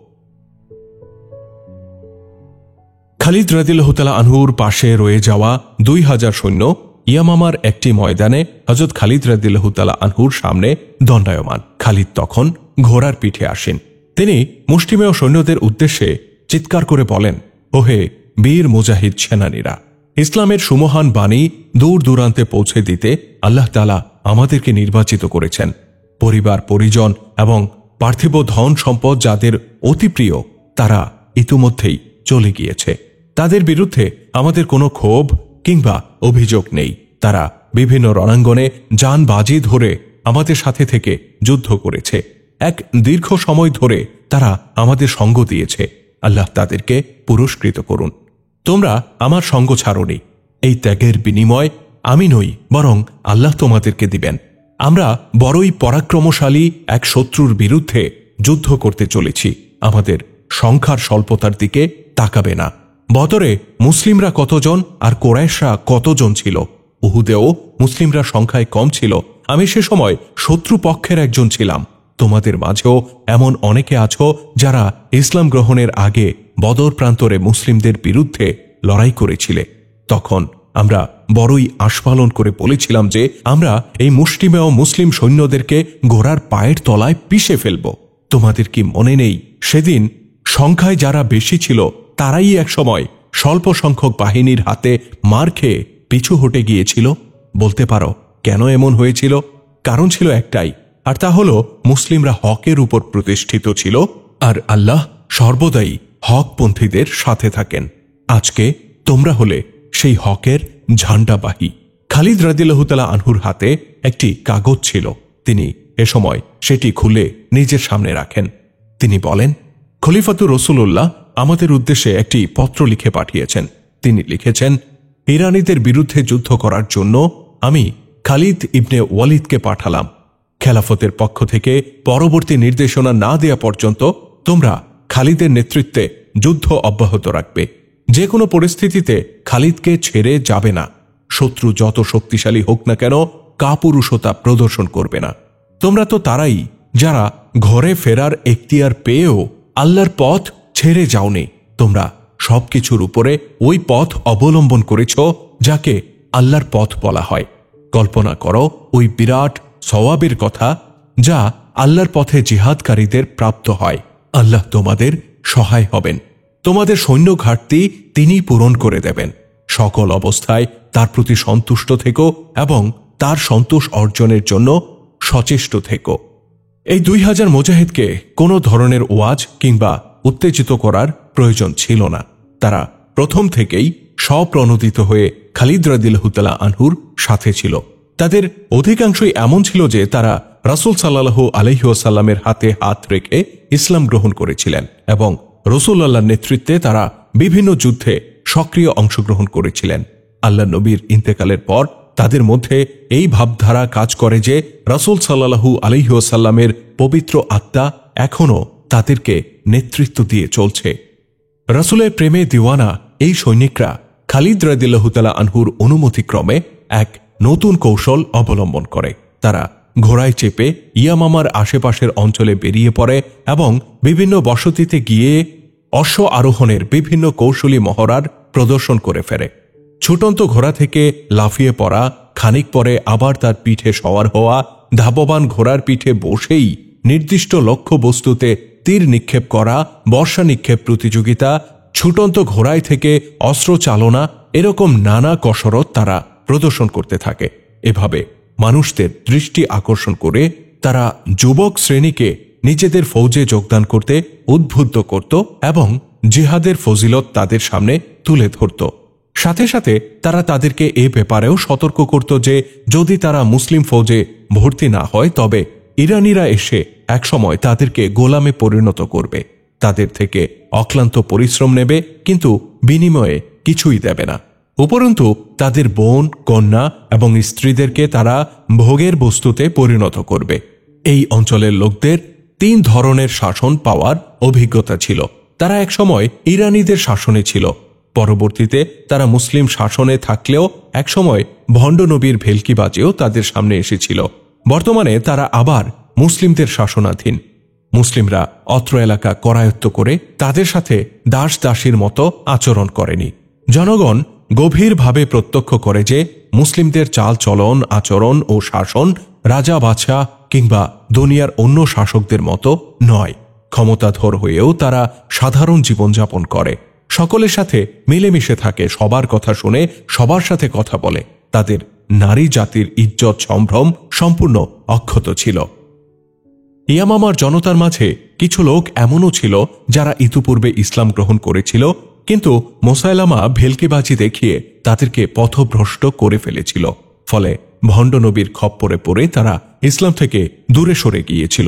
খালিদ রাদিয়াল্লাহু তাআলা আনহুর পাশে রয়ে যাওয়া 2000 সৈন্য ইয়ামামার একটি ময়দানে হযরত খালিদ রাদিয়াল্লাহু তাআলা আনহুর সামনে দণ্ডায়মান। খালিদ তখন ঘোড়ার পিঠে আসেন। তিনি মুষ্টিমেয় সৈন্যদের উদ্দেশ্যে চিৎকার করে বলেন, ওহে বীর মুজাহিদ সেনানীরা, ইসলামের সুমহান বাণী দূর দূরান্তে পৌঁছে দিতে আল্লাহ তাআলা আমাদেরকে নির্বাচিত করেছেন। পরিবার পরিজন এবং পার্থিব ধন সম্পদ যাদের অতি প্রিয় তারা ইতিমধ্যেই চলে গিয়েছে। তাদের বিরুদ্ধে আমাদের কোনো ক্ষোভ কিংবা অভিযোগ নেই। তারা বিভিন্ন রণাঙ্গনে জান বাজি ধরে আমাদের সাথে থেকে যুদ্ধ করেছে। এক দীর্ঘ সময় ধরে তারা আমাদের সঙ্গ দিয়েছে। আল্লাহ তাদেরকে পুরস্কৃত করুন। তোমরা আমার সঙ্গ ছাড়োনি। এই ত্যাগের বিনিময় আমি নই, বরং আল্লাহ তোমাদেরকে দিবেন। আমরা বড়ই পরাক্রমশালী এক শত্রুর বিরুদ্ধে যুদ্ধ করতে চলেছি। আমাদের সংখ্যার স্বল্পতার দিকে তাকাবে না। বদরে মুসলিমরা কতজন আর কোরাইশরা কতজন ছিল? উহুদেও মুসলিমরা সংখ্যায় কম ছিল। আমি সে সময় শত্রু পক্ষের একজন ছিলাম। তোমাদের মাঝেও এমন অনেকে আছো যারা ইসলাম গ্রহণের আগে বদর প্রান্তরে মুসলিমদের বিরুদ্ধে লড়াই করেছিলে। তখন আমরা বড়ই আস্ফালন করে বলেছিলাম যে আমরা এই মুষ্টিমেয় মুসলিম সৈন্যদেরকে ঘোড়ার পায়ের তলায় পিষে ফেলব। তোমাদের কি মনে নেই সেদিন সংখ্যায় যারা বেশি ছিল তারাই একসময় স্বল্প সংখ্যক বাহিনীর হাতে মার খেয়ে পিছু হটে গিয়েছিল? বলতে পারো কেন এমন হয়েছিল? কারণ ছিল একটাই, আর তা হল মুসলিমরা হকের উপর প্রতিষ্ঠিত ছিল আর আল্লাহ সর্বদাই হকপন্থীদের সাথে থাকেন। আজকে তোমরা হলে সেই হকের ঝান্ডাবাহী। খালিদ রাদিয়াল্লাহু তাআলা আনহুর হাতে একটি কাগজ ছিল। তিনি এ সময় সেটি খুলে নিজের সামনে রাখেন। তিনি বলেন, খলিফাতুর রাসূলুল্লাহ আমাদের উদ্দেশ্যে একটি পত্র লিখে পাঠিয়েছেন। তিনি লিখেছেন, ইরানীদের বিরুদ্ধে যুদ্ধ করার জন্য আমি খালিদ ইবনে ওয়ালিদকে পাঠালাম। খেলাফতের পক্ষ থেকে পরবর্তী নির্দেশনা না দেয়া পর্যন্ত তোমরা খালিদের নেতৃত্বে যুদ্ধ অব্যাহত রাখবে। যে কোনো পরিস্থিতিতে খালিদকে ছেড়ে যাবে না। শত্রু যত শক্তিশালী হোক না কেন কাপুরুষতা প্রদর্শন করবে না। তোমরা তো তারাই যারা ঘরে ফেরার এখতিয়ার পেয়েও আল্লাহর পথ ছেড়ে যাওনি। তোমরা সবকিছুর উপরে ওই পথ অবলম্বন করেছ যাকে আল্লাহর পথ বলা হয়। কল্পনা করো ওই বিরাট সওয়াবের কথা যা আল্লাহর পথে জিহাদকারীদের প্রাপ্ত হয়। আল্লাহ তোমাদের সহায় হবেন। তোমাদের সৈন্য ঘাটতি তিনি পূরণ করে দেবেন। সকল অবস্থায় তার প্রতি সন্তুষ্ট থেকো এবং তার সন্তোষ অর্জনের জন্য সচেষ্ট থেকো। এই 2000 মুজাহিদকে কোনো ধরনের ওয়াজ কিংবা উত্তেজিত করার প্রয়োজন ছিল না। তারা প্রথম থেকেই স্বপ্রণোদিত হয়ে খালিদ রাদিয়াল্লাহু তাআলা আনহুর সাথে ছিল। তাদের অধিকাংশই এমন ছিল যে তারা রাসূল সাল্লাল্লাহু আলাইহি ওয়াসাল্লামের হাতে হাত রেখে ইসলাম গ্রহণ করেছিলেন এবং রাসূলুল্লাহর নেতৃত্বে তারা বিভিন্ন যুদ্ধে সক্রিয় অংশগ্রহণ করেছিলেন। আল্লাহ নবীর ইন্তেকালের পর তাদের মধ্যে এই ভাবধারা কাজ করে যে রাসূল সাল্লাল্লাহু আলাইহি ওয়াসাল্লামের পবিত্র আত্মা এখনও তাদেরকে নেতৃত্ব দিয়ে চলছে। রাসূলের প্রেমে দিওয়ানা এই সৈনিকরা খালিদ রাদিয়াল্লাহু তাআলা আনহুর অনুমতিক্রমে এক নতুন কৌশল অবলম্বন করে। তারা ঘোড়ায় চেপে ইয়ামামার আশেপাশের অঞ্চলে বেরিয়ে পড়ে এবং বিভিন্ন বসতিতে গিয়ে অশ্ব আরোহণের বিভিন্ন কৌশলী মহড়ার প্রদর্শন করে ফেরে। ছুটন্ত ঘোড়া থেকে লাফিয়ে পড়া, খানিক পরে আবার তার পিঠে সওয়ার হওয়া, ধাবমান ঘোড়ার পিঠে বসেই নির্দিষ্ট লক্ষ্য বস্তুতে তীর নিক্ষেপ করা, বর্ষা নিক্ষেপ প্রতিযোগিতা, ছুটন্ত ঘোড়ায় থেকে অস্ত্র চালনা, এরকম নানা কসরত তারা প্রদর্শন করতে থাকে। এভাবে মানুষদের দৃষ্টি আকর্ষণ করে তারা যুবক শ্রেণীকে নিজেদের ফৌজে যোগদান করতে উদ্বুদ্ধ করত এবং জিহাদের ফজিলত তাদের সামনে তুলে ধরত। সাথে সাথে তারা তাদেরকে এ ব্যাপারেও সতর্ক করত যে যদি তারা মুসলিম ফৌজে ভর্তি না হয় তবে ইরানিরা এসে একসময় তাদেরকে গোলামে পরিণত করবে, তাদের থেকে অক্লান্ত পরিশ্রম নেবে কিন্তু বিনিময়ে কিছুই দেবে না। উপরন্তু তাদের বোন, কন্যা এবং স্ত্রীদেরকে তারা ভোগের বস্তুতে পরিণত করবে। এই অঞ্চলের লোকদের 3 ধরনের শাসন পাওয়ার অভিজ্ঞতা ছিল। তারা একসময় ইরানিদের শাসনে ছিল, পরবর্তীতে তারা মুসলিম শাসনে থাকলেও একসময় ভণ্ড নবীর ভেলকিবাজিও তাদের সামনে এসেছিল। বর্তমানে তারা আবার মুসলিমদের শাসনাধীন। মুসলিমরা অত্র এলাকা করায়ত্ত করে তাদের সাথে দাস দাসীর মতো আচরণ করেনি। জনগণ গভীরভাবে প্রত্যক্ষ করে যে মুসলিমদের চাল চলন, আচরণ ও শাসন রাজা বাদশা কিংবা দুনিয়ার অন্য শাসকদের মতো নয়। ক্ষমতাধর হয়েও তারা সাধারণ জীবনযাপন করে, সকলের সাথে মিলেমিশে থাকে, সবার কথা শুনে সবার সাথে কথা বলে। তাদের নারী জাতির ইজ্জত সম্ভ্রম সম্পূর্ণ অক্ষত ছিল। ইয়ামামার জনতার মাঝে কিছু লোক এমনও ছিল যারা ইতিপূর্বে ইসলাম গ্রহণ করেছিল, কিন্তু মুসাইলামা ভেলকিবাজি দেখিয়ে তাদেরকে পথভ্রষ্ট করে ফেলেছিল। ফলে ভণ্ড নবীর খপ্পরে পড়ে তারা ইসলাম থেকে দূরে সরে গিয়েছিল।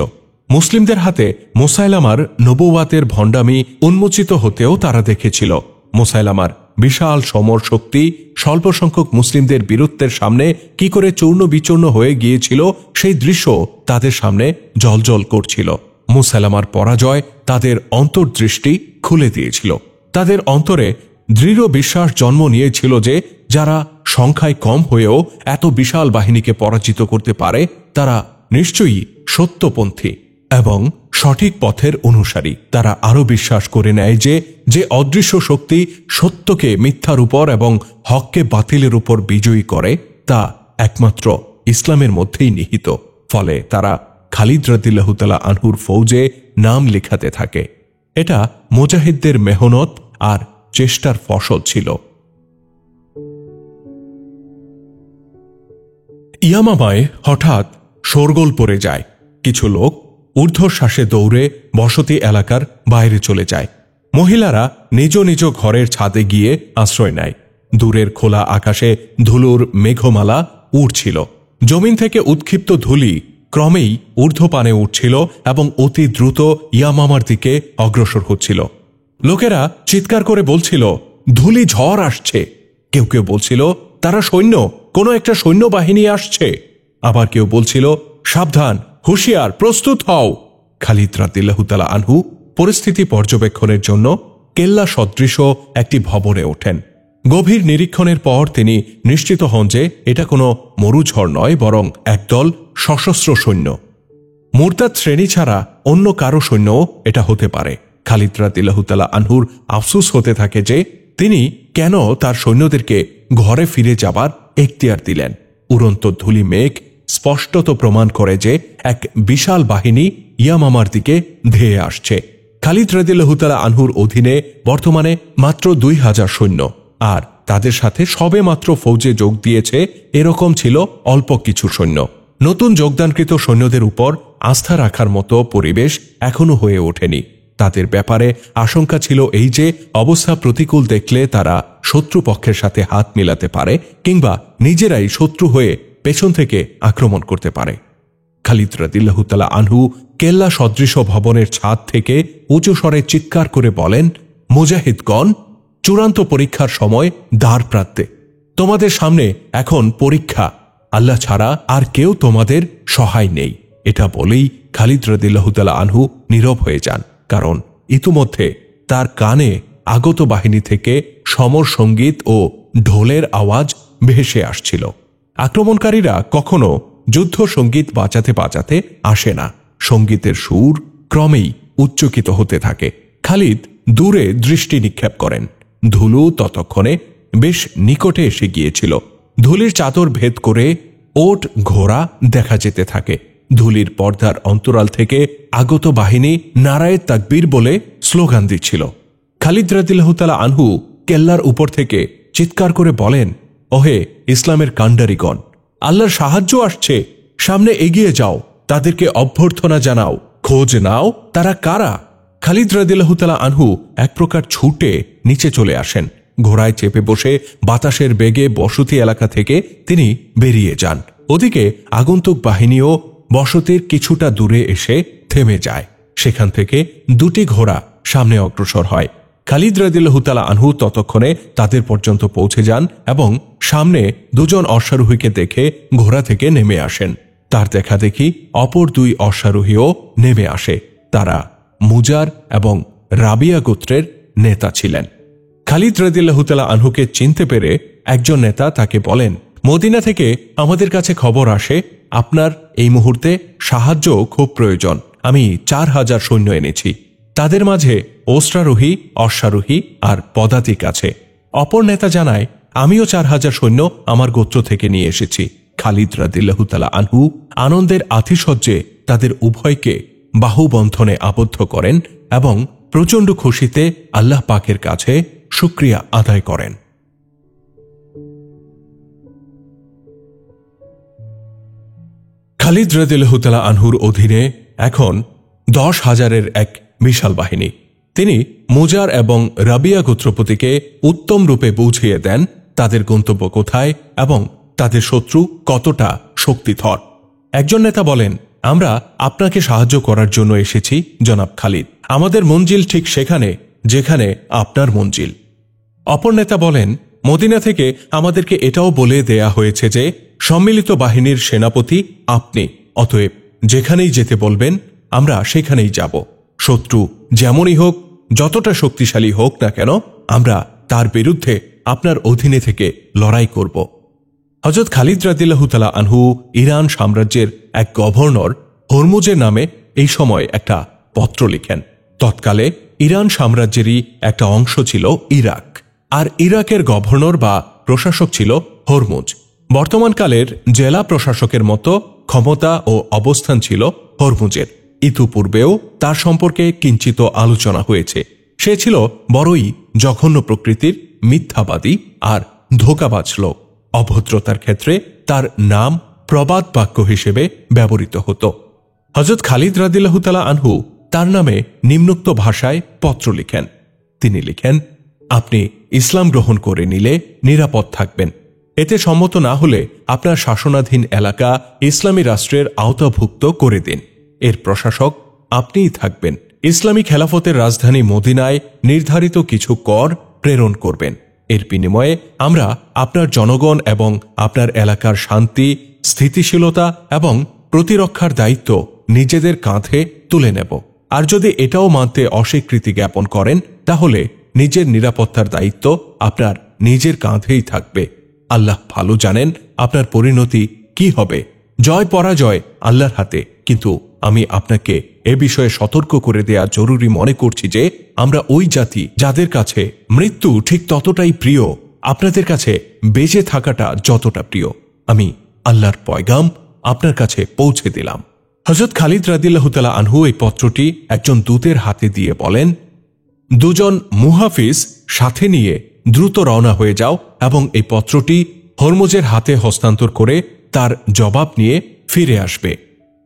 মুসলিমদের হাতে মুসাইলামার নবুওয়াতের ভণ্ডামি উন্মোচিত হতেও তারা দেখেছিল। মুসাইলামার বিশাল সমর শক্তি স্বল্প সংখ্যক মুসলিমদের বীরত্বের সামনে কি করে চূর্ণ বিচূর্ণ হয়ে গিয়েছিল সেই দৃশ্য তাদের সামনে জ্বলজ্বল করছিল। মুসাইলামার পরাজয় তাদের অন্তর্দৃষ্টি খুলে দিয়েছিল। তাদের অন্তরে দৃঢ় বিশ্বাস জন্ম নিয়েছিল যে যারা সংখ্যায় কম হয়েও এত বিশাল বাহিনীকে পরাজিত করতে পারে তারা নিশ্চয়ই সত্যপন্থী এবং সঠিক পথের অনুসারী। তারা আরো বিশ্বাস করে নেয় যে যে অদৃশ্য শক্তি সত্যকে মিথ্যার উপর এবং হককে বাতিলের উপর বিজয়ী করে তা একমাত্র ইসলামের মধ্যেই নিহিত। ফলে তারা খালিদ রাদিয়াল্লাহু তাআলা আনহুর ফৌজে নাম লেখাতে থাকে। এটা মুজাহিদদের মেহনত আর চেষ্টার ফসল ছিল। ইয়ামামায় হঠাৎ শোরগোল পড়ে যায়। কিছু লোক ঊর্ধ্বশ্বাসে দৌড়ে বসতি এলাকার বাইরে চলে যায়। মহিলারা নিজ নিজ ঘরের ছাদে গিয়ে আশ্রয় নেয়। দূরের খোলা আকাশে ধুলোর মেঘমালা উড়ছিল। জমিন থেকে উৎক্ষিপ্ত ধূলি ক্রমেই ঊর্ধ্বপানে উঠছিল এবং অতি দ্রুত ইয়ামামার দিকে অগ্রসর হচ্ছিল। লোকেরা চিৎকার করে বলছিল, ধূলি ঝড় আসছে। কেউ কেউ বলছিল তারা সৈন্য, কোনো একটা সৈন্যবাহিনী আসছে। আবার কেউ বলছিল সাবধান, হুঁশিয়ার, প্রস্তুত হও। খালিদ রাদিয়াল্লাহু তাআলা আনহু পরিস্থিতি পর্যবেক্ষণের জন্য কেল্লা সদৃশ একটি ভবনে ওঠেন। গভীর নিরীক্ষণের পর তিনি নিশ্চিত হন যে এটা কোনো মরুঝড় নয়, বরং একদল সশস্ত্র সৈন্য। মুরতাদ শ্রেণী ছাড়া অন্য কারো সৈন্যও এটা হতে পারে। খালিদ রাদিয়াল্লাহু তাআলা আনহুর আফসোস হতে থাকে যে তিনি কেন তার সৈন্যদেরকে ঘরে ফিরে যাবার এখতিয়ার দিলেন। উড়ন্ত ধূলি মেঘ স্পষ্টত প্রমাণ করে যে এক বিশাল বাহিনী ইয়ামামার দিকে ধেয়ে আসছে। খালিদ রাদিয়াল্লাহু তাআলা আনহুর অধীনে বর্তমানে মাত্র 2000 সৈন্য, আর তাদের সাথে সবে মাত্র ফৌজে যোগ দিয়েছে এরকম ছিল অল্প কিছু সৈন্য। নতুন যোগদানকৃত সৈন্যদের উপর আস্থা রাখার মতো পরিবেশ এখনো হয়ে ওঠেনি। তাদের ব্যাপারে আশঙ্কা ছিল এই যে অবস্থা প্রতিকূল দেখলে তারা শত্রুপক্ষের সাথে হাত মিলাতে পারে কিংবা নিজেরাই শত্রু হয়ে পেছন থেকে আক্রমণ করতে পারে। খালিদ রাদিয়াল্লাহু তাআলা আনহু কেল্লা সদৃশ ভবনের ছাদ থেকে উঁচু স্বরে চিৎকার করে বলেন, মুজাহিদগণ, চূড়ান্ত পরীক্ষার সময় দ্বার প্রান্তে। তোমাদের সামনে এখন পরীক্ষা, আল্লাহ ছাড়া আর কেউ তোমাদের সহায় নেই। এটা বলেই খালিদ রাদিয়াল্লাহু তাআলা আনহু নীরব হয়ে যান, কারণ ইতিমধ্যে তার কানে আগত বাহিনী থেকে সমর সঙ্গীত ও ঢোলের আওয়াজ ভেসে আসছিল। আক্রমণকারীরা কখনো যুদ্ধ সঙ্গীত বাজাতে বাজাতে আসে না। সঙ্গীতের সুর ক্রমেই উচ্চকিত হতে থাকে। খালিদ দূরে দৃষ্টি নিক্ষেপ করেন। ধুলু ততক্ষণে বেশ নিকটে এসে গিয়েছিল। ধুলির চাদর ভেদ করে ওট ঘোড়া দেখা যেতে থাকে। ধুলির পর্দার অন্তরাল থেকে আগত বাহিনী নারায়ে তাকবীর বলে স্লোগান দিচ্ছিল। খালিদ রাদিয়াল্লাহু তাআলা আনহু কেল্লার উপর থেকে চিৎকার করে বলেন, ওহে ইসলামের কাণ্ডারিগণ, আল্লাহর সাহায্য আসছে, সামনে এগিয়ে যাও, তাদেরকে অভ্যর্থনা জানাও, খোঁজ নাও তারা কারা। খালিদ রাদিয়াল্লাহু তাআলা আনহু এক প্রকার ছুটে নিচে চলে আসেন। ঘোড়ায় চেপে বসে বাতাসের বেগে বসতি এলাকা থেকে তিনি বেরিয়ে যান। ওদিকে আগন্তুক বাহিনীও বসতির কিছুটা দূরে এসে থেমে যায়। সেখান থেকে দুটি ঘোড়া সামনে অগ্রসর হয়। খালিদ রাদিয়াল্লাহু তাআলা আনহু ততক্ষণে তাদের পর্যন্ত পৌঁছে যান এবং সামনে দুজন অশ্বারোহীকে দেখে ঘোড়া থেকে নেমে আসেন। তার দেখা দেখি অপর দুই অশ্বারোহীও নেমে আসে। তারা মুজার এবং রাবিয়া গোত্রের নেতা ছিলেন। খালিদ রাদিয়াল্লাহু তাআলা আনহুকে চিনতে পেরে একজন নেতা তাকে বলেন, মদিনা থেকে আমাদের কাছে খবর আসে আপনার এই মুহূর্তে সাহায্য খুব প্রয়োজন। আমি 4000 সৈন্য এনেছি। তাদের মাঝে অস্ত্রারোহী, অশ্বারোহী আর পদাতিক আছে। অপর নেতা জানায়, আমিও 4000 সৈন্য আমার গোত্র থেকে নিয়ে এসেছি। খালিদ রাদিয়াল্লাহু তাআলা আনহু আনন্দের আতিশয্যে তাদের উভয়কে বাহুবন্ধনে আবদ্ধ করেন এবং প্রচণ্ড খুশিতে আল্লাহ পাকের কাছে শুকরিয়া আদায় করেন। খালিদ রাদিয়াল্লাহু তাআলা আনহুর অধীনে এখন 10,000-এর এক বিশাল বাহিনী। তিনি মুজার এবং রাবিয়া গোত্রপতিকে উত্তম রূপে বুঝিয়ে দেন তাদের গন্তব্য কোথায় এবং তাদের শত্রু কতটা শক্তিধর। একজন নেতা বলেন, আমরা আপনাকে সাহায্য করার জন্য এসেছি জনাব খালিদ। আমাদের মঞ্জিল ঠিক সেখানে যেখানে আপনার মঞ্জিল। অপর নেতা বলেন, মদিনা থেকে আমাদেরকে এটাও বলে দেয়া হয়েছে যে সম্মিলিত বাহিনীর সেনাপতি আপনি, অতএব যেখানেই যেতে বলবেন আমরা সেখানেই যাব। শত্রু যেমনই হোক, যতটা শক্তিশালী হোক না কেন, আমরা তার বিরুদ্ধে আপনার অধীনে থেকে লড়াই করব। হযরত খালিদ রাদিয়াল্লাহু তাআলা আনহু ইরান সাম্রাজ্যের এক গভর্নর হরমুজের নামে এই সময় একটা পত্র লিখেন। তৎকালে ইরান সাম্রাজ্যেরই একটা অংশ ছিল ইরাক, আর ইরাকের গভর্নর বা প্রশাসক ছিল হরমুজ। বর্তমানকালের জেলা প্রশাসকের মতো ক্ষমতা ও অবস্থান ছিল হরমুজের। ইতিপূর্বেও তার সম্পর্কে কিঞ্চিত আলোচনা হয়েছে। সে ছিল বড়ই জঘন্য প্রকৃতির, মিথ্যাবাদী আর ধোঁকাবাজ লোক। অভদ্রতার ক্ষেত্রে তার নাম প্রবাদ বাক্য হিসেবে ব্যবহৃত হতো। হযরত খালিদ রাদিয়াল্লাহু তাআলা আনহু তার নামে নিম্নোক্ত ভাষায় পত্র লিখেন। তিনি লিখেন, আপনি ইসলাম গ্রহণ করে নিলে নিরাপদ থাকবেন। এতে সম্মত না হলে আপনার শাসনাধীন এলাকা ইসলামী রাষ্ট্রের আওতাভুক্ত করে দিন। এর প্রশাসক আপনিই থাকবেন। ইসলামী খেলাফতের রাজধানী মদিনায় নির্ধারিত কিছু কর প্রেরণ করবেন। এর বিনিময়ে আমরা আপনার জনগণ এবং আপনার এলাকার শান্তি, স্থিতিশীলতা এবং প্রতিরক্ষার দায়িত্ব নিজেদের কাঁধে তুলে নেব। আর যদি এটাও মানতে অস্বীকৃতি জ্ঞাপন করেন, তাহলে নিজের নিরাপত্তার দায়িত্ব আপনার নিজের কাঁধেই থাকবে। আল্লাহ ভালো জানেন আপনার পরিণতি কি হবে। জয় পরাজয় আল্লাহর হাতে, কিন্তু আমি আপনাকে এ বিষয়ে সতর্ক করে দেয়া জরুরি মনে করছি যে আমরা ওই জাতি যাদের কাছে মৃত্যু ঠিক ততটাই প্রিয় আপনাদের কাছে বেঁচে থাকাটা যতটা প্রিয়। আমি আল্লাহর পয়গাম আপনার কাছে পৌঁছে দিলাম। হযরত খালিদ রাদিয়াল্লাহু তাআলা আনহু এই পত্রটি একজন দূতের হাতে দিয়ে বলেন, দুজন মুহাফিজ সাথে নিয়ে দ্রুত রওনা হয়ে যাও এবং এই পত্রটি হরমুজের হাতে হস্তান্তর করে তার জবাব নিয়ে ফিরে আসবে।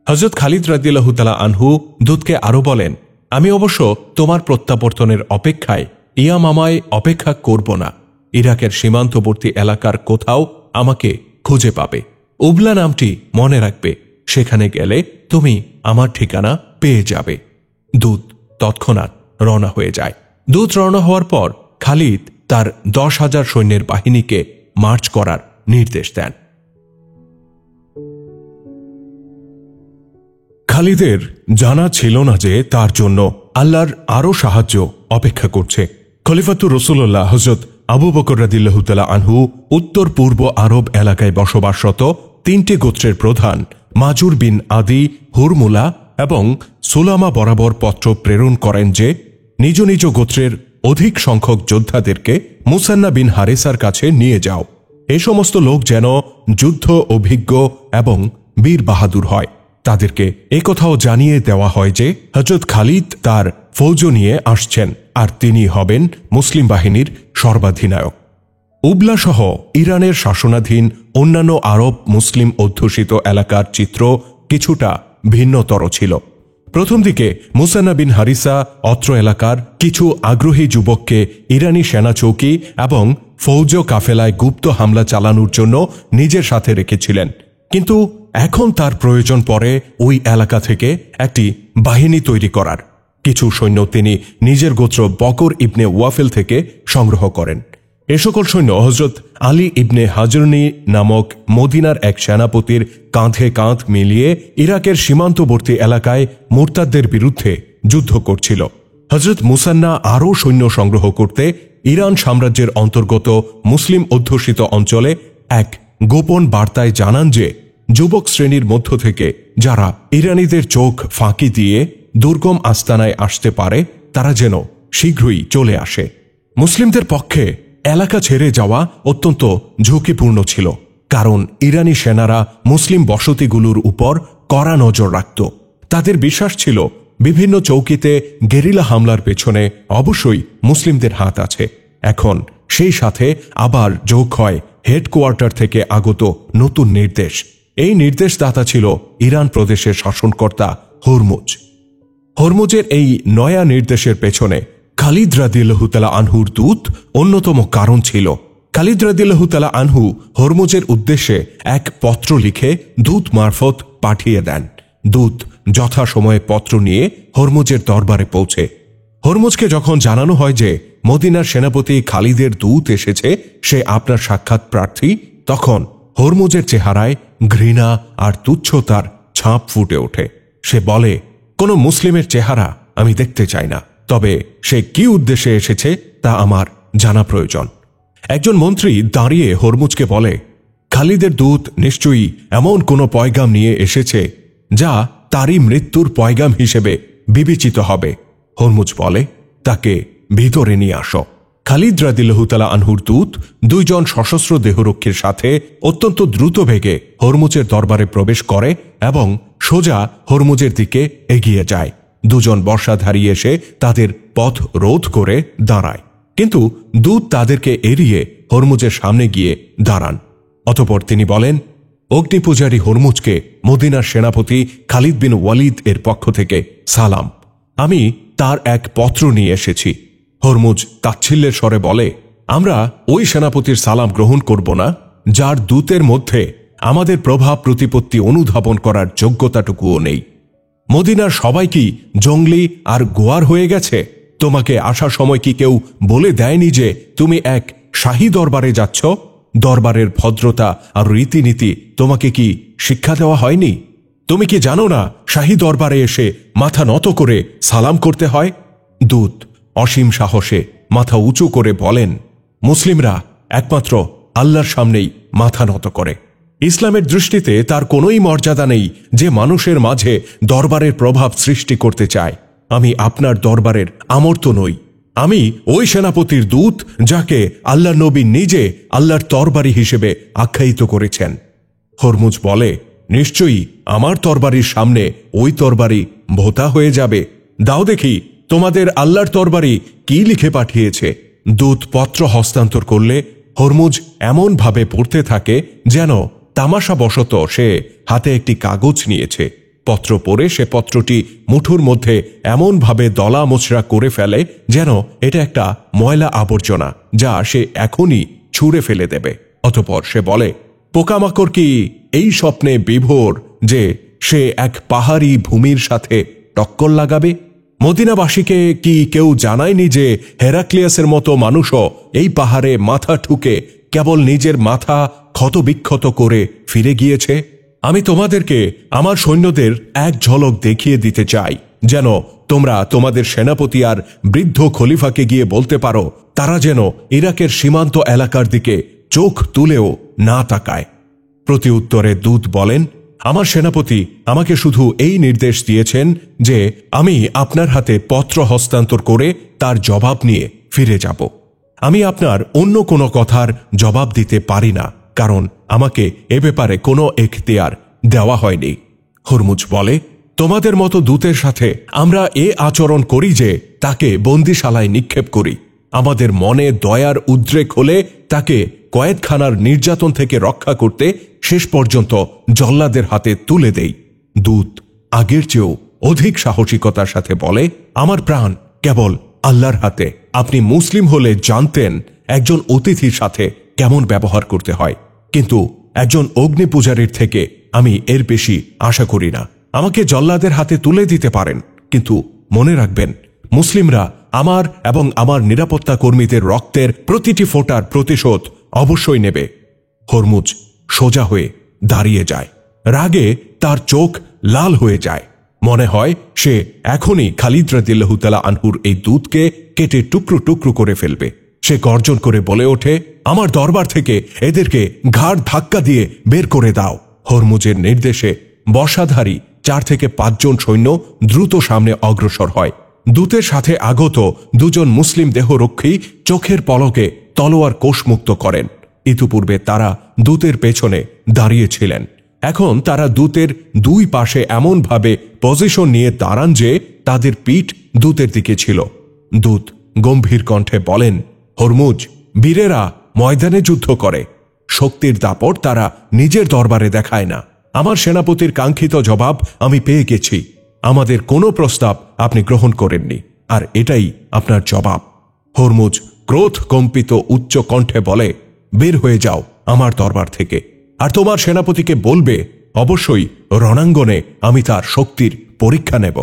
হযরত খালিদ রাদিয়াল্লাহু তাআলা আনহু দূতকে আরো বলেন, আমি অবশ্য তোমার প্রত্যাবর্তনের অপেক্ষায় ইয়ামামায় অপেক্ষা করব না। ইরাকের সীমান্তবর্তী এলাকার কোথাও আমাকে খুঁজে পাবে। উবলা নামটি মনে রাখবে, সেখানে গেলে তুমি আমার ঠিকানা পেয়ে যাবে। দূত তৎক্ষণাৎ রওনা হয়ে যায়। দূত রওনা হওয়ার পর খালিদ তার 10,000 সৈন্যের বাহিনীকে মার্চ করার নির্দেশ দেন। খালিদের জানা ছিল না যে তার জন্য আল্লাহর আরো সাহায্য অপেক্ষা করছে। খলিফাতুর রাসূলুল্লাহ হযরত আবু বকর রাদিয়াল্লাহু তাআলা আনহু উত্তর পূর্ব আরব এলাকায় বসবাসরত 3টি গোত্রের প্রধান মাজুর বিন আদি, হুরমুলা এবং সুলামা বরাবর পত্র প্রেরণ করেন যে নিজ নিজ গোত্রের অধিক সংখ্যক যোদ্ধাদেরকে মুসান্না বিন হারিসার কাছে নিয়ে যাও। এ সমস্ত লোক যেন যুদ্ধ অভিজ্ঞ এবং বীর বাহাদুর হয়। তাদেরকে একথাও জানিয়ে দেওয়া হয় যে হযরত খালিদ তার ফৌজ নিয়ে আসছেন, আর তিনি হবেন মুসলিম বাহিনীর সর্বাধিনায়ক। উবলা সহ ইরানের শাসনাধীন অন্যান্য আরব মুসলিম অধ্যুষিত এলাকার চিত্র কিছুটা ভিন্নতর ছিল। প্রথম দিকে মুসান্না বিন হারিসা অত্র এলাকার কিছু আগ্রহী যুবককে ইরানি সেনা চৌকি এবং ফৌজ কাফেলায় গুপ্ত হামলা চালানোর জন্য নিজের সাথে রেখেছিলেন, কিন্তু এখন তার প্রয়োজন পড়ে ওই এলাকা থেকে একটি বাহিনী তৈরি করার। কিছু সৈন্য তিনি নিজের গোত্র বকর ইবনে ওয়াফেল থেকে সংগ্রহ করেন। এ সকল সৈন্য হযরত আলী ইবনে হাজরনি নামক মদিনার এক সেনাপতির কাঁধে কাঁধ মিলিয়ে ইরাকের সীমান্তবর্তী এলাকায় মুরতাদদের বিরুদ্ধে যুদ্ধ করছিল। হযরত মুসান্না আরও সৈন্য সংগ্রহ করতে ইরান সাম্রাজ্যের অন্তর্গত মুসলিম অধ্যুষিত অঞ্চলে এক গোপন বার্তায় জানান যে যুবক শ্রেণীর মধ্য থেকে যারা ইরানীদের চোখ ফাঁকি দিয়ে দুর্গম আস্তানায় আসতে পারে তারা যেন শীঘ্রই চলে আসে। মুসলিমদের পক্ষে এলাকা ছেড়ে যাওয়া অত্যন্ত ঝুঁকিপূর্ণ ছিল, কারণ ইরানি সেনারা মুসলিম বসতিগুলোর উপর কড়া নজর রাখত। তাদের বিশ্বাস ছিল বিভিন্ন চৌকিতে গেরিলা হামলার পেছনে অবশ্যই মুসলিমদের হাত আছে। এখন সেই সাথে আবার যোগ হয় হেডকোয়ার্টার থেকে আগত নতুন নির্দেশ। এই নির্দেশদাতা ছিল ইরান প্রদেশের শাসনকর্তা হরমুজ। হরমুজের এই নয়া নির্দেশের পেছনে খালিদ রাদিয়াল্লাহু তাআলা আনহুর দূত অন্যতম কারণ ছিল। খালিদ রাদিয়াল্লাহু তাআলা আনহু হরমুজের উদ্দেশ্যে এক পত্র লিখে দূত মারফত পাঠিয়ে দেন। দূত যথাসময়ে পত্র নিয়ে হরমুজের দরবারে পৌঁছে হরমুজকে যখন জানানো হয় যে মদিনার সেনাপতি খালিদের দূত এসেছে, সে আপনার সাক্ষাৎ প্রার্থী, তখন হরমুজের চেহারায় ঘৃণা আর তুচ্ছতার ছাপ ফুটে ওঠে। সে বলে, কোনো মুসলিমের চেহারা আমি দেখতে চাই না, তবে সে কি উদ্দেশ্যে এসেছে তা আমার জানা প্রয়োজন। একজন মন্ত্রী দাঁড়িয়ে হরমুজকে বলে, খালিদের দূত নিশ্চয়ই এমন কোনো পয়গাম নিয়ে এসেছে যা তারই মৃত্যুর পয়গাম হিসেবে বিবেচিত হবে। হরমুজ বলে, তাকে ভিতরে নিয়ে আসো। খালিদ রাদিয়াল্লাহু তাআলা আনহুর দূত 2 জন সশস্ত্র দেহরক্ষীর সাথে অত্যন্ত দ্রুত বেগে হরমুজের দরবারে প্রবেশ করে এবং সোজা হরমুজের দিকে এগিয়ে যায়। 2 জন বর্ষাধারী এসে তাদের পথ রোধ করে দাঁড়ায়, কিন্তু দূত তাদেরকে এড়িয়ে হরমুজের সামনে গিয়ে দাঁড়ান। অতঃপর তিনি বলেন, অগ্নিপূজারী হরমুজকে মদিনার সেনাপতি খালিদ বিন ওয়ালিদ এর পক্ষ থেকে সালাম। আমি তার এক পত্র নিয়ে এসেছি। হরমুজ তাচ্ছিল্যের স্বরে বলে, আমরা ওই সেনাপতির সালাম গ্রহণ করব না যার দূতের মধ্যে আমাদের প্রভাব প্রতিপত্তি অনুধাবন করার যোগ্যতাটুকুও নেই। মদিনার সবাই কি জঙ্গলি আর গোয়ার হয়ে গেছে? তোমাকে আসার সময় কি কেউ বলে দেয়নি যে তুমি এক শাহী দরবারে যাচ্ছ? দরবারের ভদ্রতা আর রীতিনীতি তোমাকে কি শিক্ষা দেওয়া হয়নি? তুমি কি জানো না শাহী দরবারে এসে মাথা নত করে সালাম করতে হয়? দূত অসীম সাহসে মাথা উঁচু করে বলেন, মুসলিমরা একমাত্র আল্লাহর সামনেই মাথা নত করে। ইসলামের দৃষ্টিতে তার কোনোই মর্যাদা নেই যে মানুষের মাঝে দরবারের প্রভাব সৃষ্টি করতে চায়। আমি আপনার দরবারের আমর্ত নই। আমি ওই সেনাপতির দূত যাকে আল্লাহর নবী নিজে আল্লাহর তরবারি হিসেবে আখ্যায়িত করেছেন। হরমুজ বলে, নিশ্চয়ই আমার তরবারির সামনে ওই তরবারি ভোতা হয়ে যাবে। দাও দেখি তোমাদের আল্লাহর তরবারি কি লিখে পাঠিয়েছে। দূত পত্র হস্তান্তর করলে হরমুজ এমন ভাবে পড়তে থাকে যেন তামাশাবশত সে হাতে একটি কাগজ নিয়েছে। পত্র পড়ে সে পত্রটি মুঠোর মধ্যে এমনভাবে দলা মোচড়া করে ফেলে যেন এটা একটা ময়লা আবর্জনা, যা সে এখনই ছুঁড়ে ফেলে দেবে। অতঃপর সে বলে, পোকামাকড় কি এই স্বপ্নে বিভোর যে সে এক পাহাড়ি ভূমির সাথে টক্কর লাগাবে? মদিনাবাসীকে কি কেউ জানায়নি যে হেরাক্লিয়াসের মতো মানুষও এই পাহাড়ে মাথা ঠুকে কেবল নিজের মাথা ক্ষতবিক্ষত করে ফিরে গিয়েছে? আমি তোমাদেরকে আমার সৈন্যদের এক ঝলক দেখিয়ে দিতে চাই, যেন তোমরা তোমাদের সেনাপতি আর বৃদ্ধ খলিফাকে গিয়ে বলতে পারো তারা যেন ইরাকের সীমান্ত এলাকার দিকে চোখ তুলেও না তাকায়। প্রতি উত্তরে দূত বলেন, আমার সেনাপতি আমাকে শুধু এই নির্দেশ দিয়েছেন যে আমি আপনার হাতে পত্র হস্তান্তর করে তার জবাব নিয়ে ফিরে যাব। আমি আপনার অন্য কোনো কথার জবাব দিতে পারি না, কারণ আমাকে এ ব্যাপারে কোনো এখতিয়ার দেওয়া হয়নি। হরমুজ বলে, তোমাদের মতো দূতের সাথে আমরা এ আচরণ করি যে তাকে বন্দিশালায় নিক্ষেপ করি। আমাদের মনে দয়ার উদ্রেক হলে তাকে কয়েদখানার নির্যাতন থেকে রক্ষা করতে শেষ পর্যন্ত জল্লাদের হাতে তুলে দেই। দূত আগের চেয়েও অধিক সাহসিকতার সাথে বলে, আমার প্রাণ কেবল আল্লাহর হাতে। আপনি মুসলিম হলে জানতেন একজন অতিথির সাথে কেমন ব্যবহার করতে হয়, কিন্তু একজন অগ্নি পূজারীর থেকে আমি এর বেশি আশা করি না। আমাকে জল্লাদের হাতে তুলে দিতে পারেন, কিন্তু মনে রাখবেন মুসলিমরা আমার এবং আমার নিরাপত্তা কর্মীদের রক্তের প্রতিটি ফোঁটার প্রতিশোধ অবশ্যই নেবে। হরমুজ সোজা হয়ে দাঁড়িয়ে যায়। রাগে তার চোখ লাল হয়ে যায়। মনে হয় সে এখনই খালিদ রাদিয়াল্লাহু তাআলা আনহুর এই দূতকে কেটে টুকরো টুকরো করে ফেলবে। সে গর্জন করে বলে ওঠে, আমার দরবার থেকে এদেরকে ঘাড় ধাক্কা দিয়ে বের করে দাও। হরমুজের নির্দেশে বর্ষাধারী 4 থেকে 5 জন সৈন্য দ্রুত সামনে অগ্রসর হয়। দূতের সাথে আগত 2 জন মুসলিম দেহরক্ষী চোখের পলকে তলোয়ার কোষমুক্ত করেন। ইতিপূর্বে তারা দূতের পেছনে দাঁড়িয়েছিলেন। এখন তারা দূতের 2 পাশে এমনভাবে পজিশন নিয়ে দাঁড়ান যে তাদের পিঠ দূতের দিকে ছিল। দূত গম্ভীর কণ্ঠে বলেন, হরমুজ, বীরেরা ময়দানে যুদ্ধ করে, শক্তির দাপট তারা নিজের দরবারে দেখায় না। আমার সেনাপতির কাঙ্ক্ষিত জবাব আমি পেয়ে গেছি। আমাদের কোনো প্রস্তাব আপনি গ্রহণ করেননি, আর এটাই আপনার জবাব। হরমুজ ক্রোধ কম্পিত উচ্চ কণ্ঠে বলে, বের হয়ে যাও আমার দরবার থেকে, আর তোমার সেনাপতিকে বলবে অবশ্যই রণাঙ্গনে আমি তার শক্তির পরীক্ষা নেব।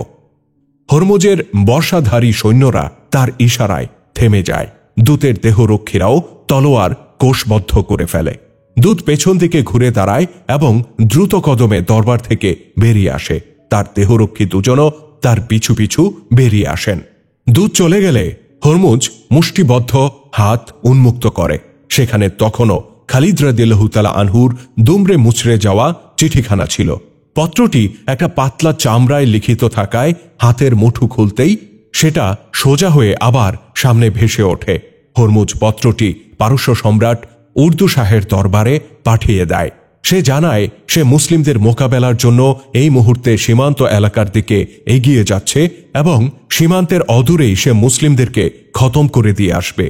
হরমুজের বর্ষাধারী সৈন্যরা তার ইশারায় থেমে যায়। দূতের দেহরক্ষীরাও তলোয়ার কোষবদ্ধ করে ফেলে। দূত পেছন দিকে ঘুরে দাঁড়ায় এবং দ্রুত কদমে দরবার থেকে বেরিয়ে আসে। তার দেহরক্ষী 2 জনও তার পিছু পিছু বেরিয়ে আসেন। দূত চলে গেলে হরমুজ মুষ্টিবদ্ধ হাত উন্মুক্ত করে। সেখানে তখনও খালিদ রাদিয়াল্লাহু তাআলা আনহুর দুমড়ে মুচড়ে যাওয়া চিঠিখানা ছিল। পত্রটি একটা পাতলা চামড়ায় লিখিত থাকায় হাতের মুঠো খুলতেই সেটা সোজা হয়ে আবার সামনে ভেসে ওঠে। হরমুজ পত্রটি পারস্য সম্রাট উর্দু শাহের দরবারে পাঠিয়ে দেয়। সে জানায় সে মুসলিমদের মোকাবেলার জন্য এই মুহূর্তে সীমান্ত এলাকার দিকে এগিয়ে যাচ্ছে এবং সীমান্তের অদূরেই সে মুসলিমদেরকে খতম করে দিয়ে আসবে।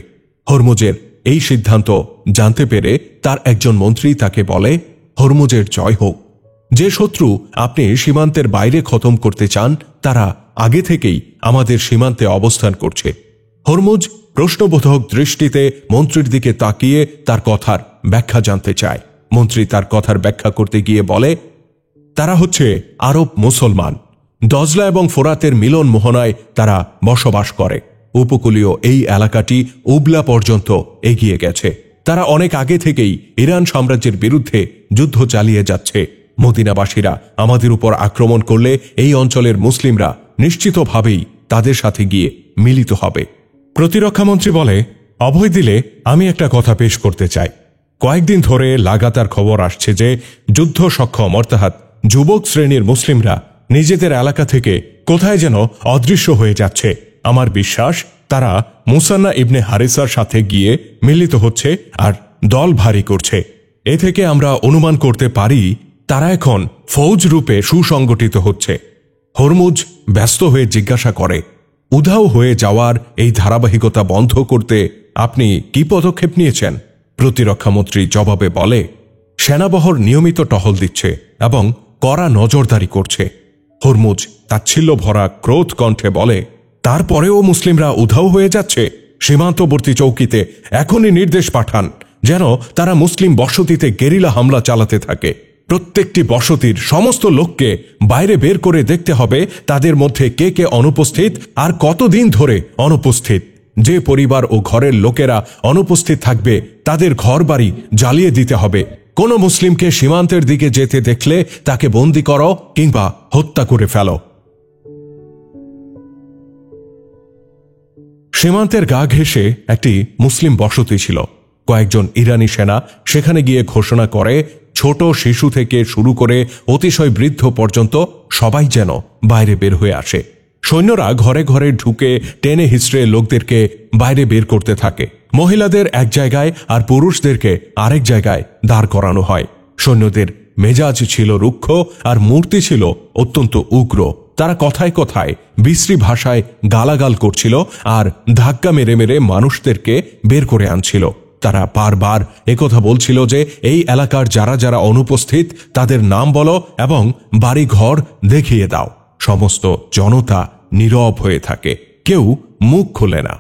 হরমুজের এই সিদ্ধান্ত জানতে পেরে তার একজন মন্ত্রী তাকে বলে, হরমুজের জয় হোক। যে শত্রু আপনি সীমান্তের বাইরে খতম করতে চান তারা আগে থেকেই আমাদের সীমান্তে অবস্থান করছে। হরমুজ প্রশ্নবোধক দৃষ্টিতে মন্ত্রীর দিকে তাকিয়ে তার কথার ব্যাখ্যা জানতে চায়। মন্ত্রী তার কথার ব্যাখ্যা করতে গিয়ে বলে, তারা হচ্ছে আরব মুসলমান। দজলা এবং ফোরাতের মিলন মোহনায় তারা বসবাস করে। উপকূলীয় এই এলাকাটি উবলা পর্যন্ত এগিয়ে গেছে। তারা অনেক আগে থেকেই ইরান সাম্রাজ্যের বিরুদ্ধে যুদ্ধ চালিয়ে যাচ্ছে। মদিনাবাসীরা আমাদের উপর আক্রমণ করলে এই অঞ্চলের মুসলিমরা নিশ্চিতভাবেই তাদের সাথে গিয়ে মিলিত হবে। প্রতিরক্ষামন্ত্রী বলে, অভয় দিলে আমি একটা কথা পেশ করতে চাই। কয়েকদিন ধরে লাগাতার খবর আসছে যে যুদ্ধ সক্ষম অর্থাৎ যুবক শ্রেণীর মুসলিমরা নিজেদের এলাকা থেকে কোথায় যেন অদৃশ্য হয়ে যাচ্ছে। আমার বিশ্বাস তারা মুসান্না ইবনে হারিসার সাথে গিয়ে মিলিত হচ্ছে আর দল ভারী করছে। এ থেকে আমরা অনুমান করতে পারি তারা এখন ফৌজ রূপে সুসংগঠিত হচ্ছে। হরমুজ ব্যস্ত হয়ে জিজ্ঞাসা করে, উধাও হয়ে যাওয়ার এই ধারাবাহিকতা বন্ধ করতে আপনি কি পদক্ষেপ নিয়েছেন? প্রতিরক্ষামন্ত্রী জবাবে বলে, সেনাবহর নিয়মিত টহল দিচ্ছে এবং কড়া নজরদারি করছে। হরমুজ তাচ্ছিল্য ভরা ক্রোধ কণ্ঠে বলে, তারপরেও মুসলিমরা উধাও হয়ে যাচ্ছে। সীমান্তবর্তী চৌকিতে এখনই নির্দেশ পাঠান যেন তারা মুসলিম বসতিতে গেরিলা হামলা চালাতে থাকে। প্রত্যেকটি বসতির সমস্ত লোককে বাইরে বের করে দেখতে হবে তাদের মধ্যে কে কে অনুপস্থিত আর কতদিন ধরে অনুপস্থিত। যে পরিবার ও ঘরের লোকেরা অনুপস্থিত থাকবে তাদের ঘরবাড়ি জ্বালিয়ে দিতে হবে। কোনো মুসলিমকে সীমান্তের দিকে যেতে দেখলে তাকে বন্দী করো কিংবা হত্যা করে ফেলো। সীমান্তের গা ঘেঁষে একটি মুসলিম বসতি ছিল। কয়েকজন ইরানি সেনা সেখানে গিয়ে ঘোষণা করে, ছোট শিশু থেকে শুরু করে অতিশয় বৃদ্ধ পর্যন্ত সবাই যেন বাইরে বের হয়ে আসে। সৈন্যরা ঘরে ঘরে ঢুকে টেনে হিচড়ে লোকদেরকে বাইরে বের করতে থাকে। মহিলাদের এক জায়গায় আর পুরুষদেরকে আরেক জায়গায় দাঁড় করানো হয়। সৈন্যদের মেজাজ ছিল রুক্ষ আর মূর্তি ছিল অত্যন্ত উগ্র। তারা কথায় কথায় বিশ্রী ভাষায় গালাগাল করছিল আর ধাক্কা মেরে মেরে মানুষদেরকে বের করে আনছিল। তারা বারবার একথা বলছিল যে এই এলাকার যারা যারা অনুপস্থিত তাদের নাম বলো এবং বাড়ি ঘর দেখিয়ে দাও। সমস্ত জনতা নীরব হয়ে থাকে, কেউ মুখ খোলে না।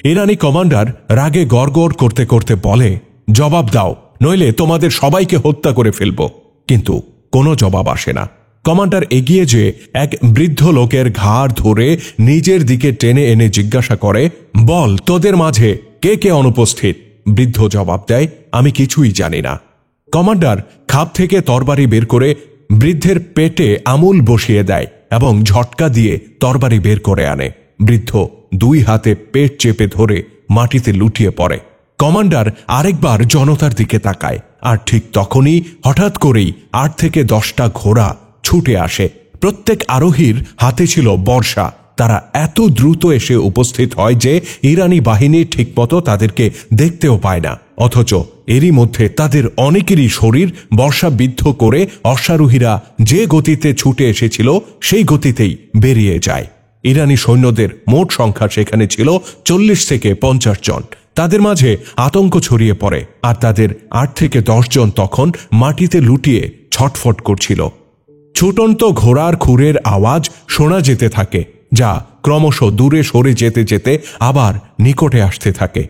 ইরানি কমান্ডার রাগে গড়গড় করতে করতে বলে, জবাব দাও, নইলে তোমাদের সবাইকে হত্যা করে ফেলব। কিন্তু কোনো জবাব আসে না। কমান্ডার এগিয়ে যেয়ে এক বৃদ্ধ লোকের ঘাড় ধরে নিজের দিকে টেনে এনে জিজ্ঞাসা করে, বল তোদের মাঝে কে কে অনুপস্থিত? বৃদ্ধ জবাব দেয়, আমি কিছুই জানি না। কমান্ডার খাপ থেকে তরবারি বের করে বৃদ্ধের পেটে আমূল বসিয়ে দেয় এবং ঝটকা দিয়ে তরবারি বের করে আনে। বৃদ্ধ দুই হাতে পেট চেপে ধরে মাটিতে লুটিয়ে পড়ে। কমান্ডার আরেকবার জনতার দিকে তাকায় আর ঠিক তখনই হঠাৎ করেই 8 থেকে 10টা ঘোড়া ছুটে আসে। প্রত্যেক আরোহীর হাতে ছিল বর্শা। তারা এত দ্রুত এসে উপস্থিত হয় যে ইরানি বাহিনী ঠিকমতো তাদেরকে দেখতেও পায় না। অথচ এরই মধ্যে তাদের অনেকেরই শরীর বর্ষাবিদ্ধ করে অশ্বারোহীরা যে গতিতে ছুটে এসেছিল সেই গতিতেই বেরিয়ে যায়। ইরানি সৈন্যদের মোট সংখ্যা সেখানে ছিল 40 থেকে 50 জন। তাদের মাঝে আতঙ্ক ছড়িয়ে পড়ে আর তাদের 8 থেকে 10 জন তখন মাটিতে লুটিয়ে ছটফট করছিল। ছুটন্ত ঘোড়ার খুরের আওয়াজ শোনা যেতে থাকে, যা ক্রমশ দূরে সরে যেতে যেতে আবার নিকটে আসতে থাকে।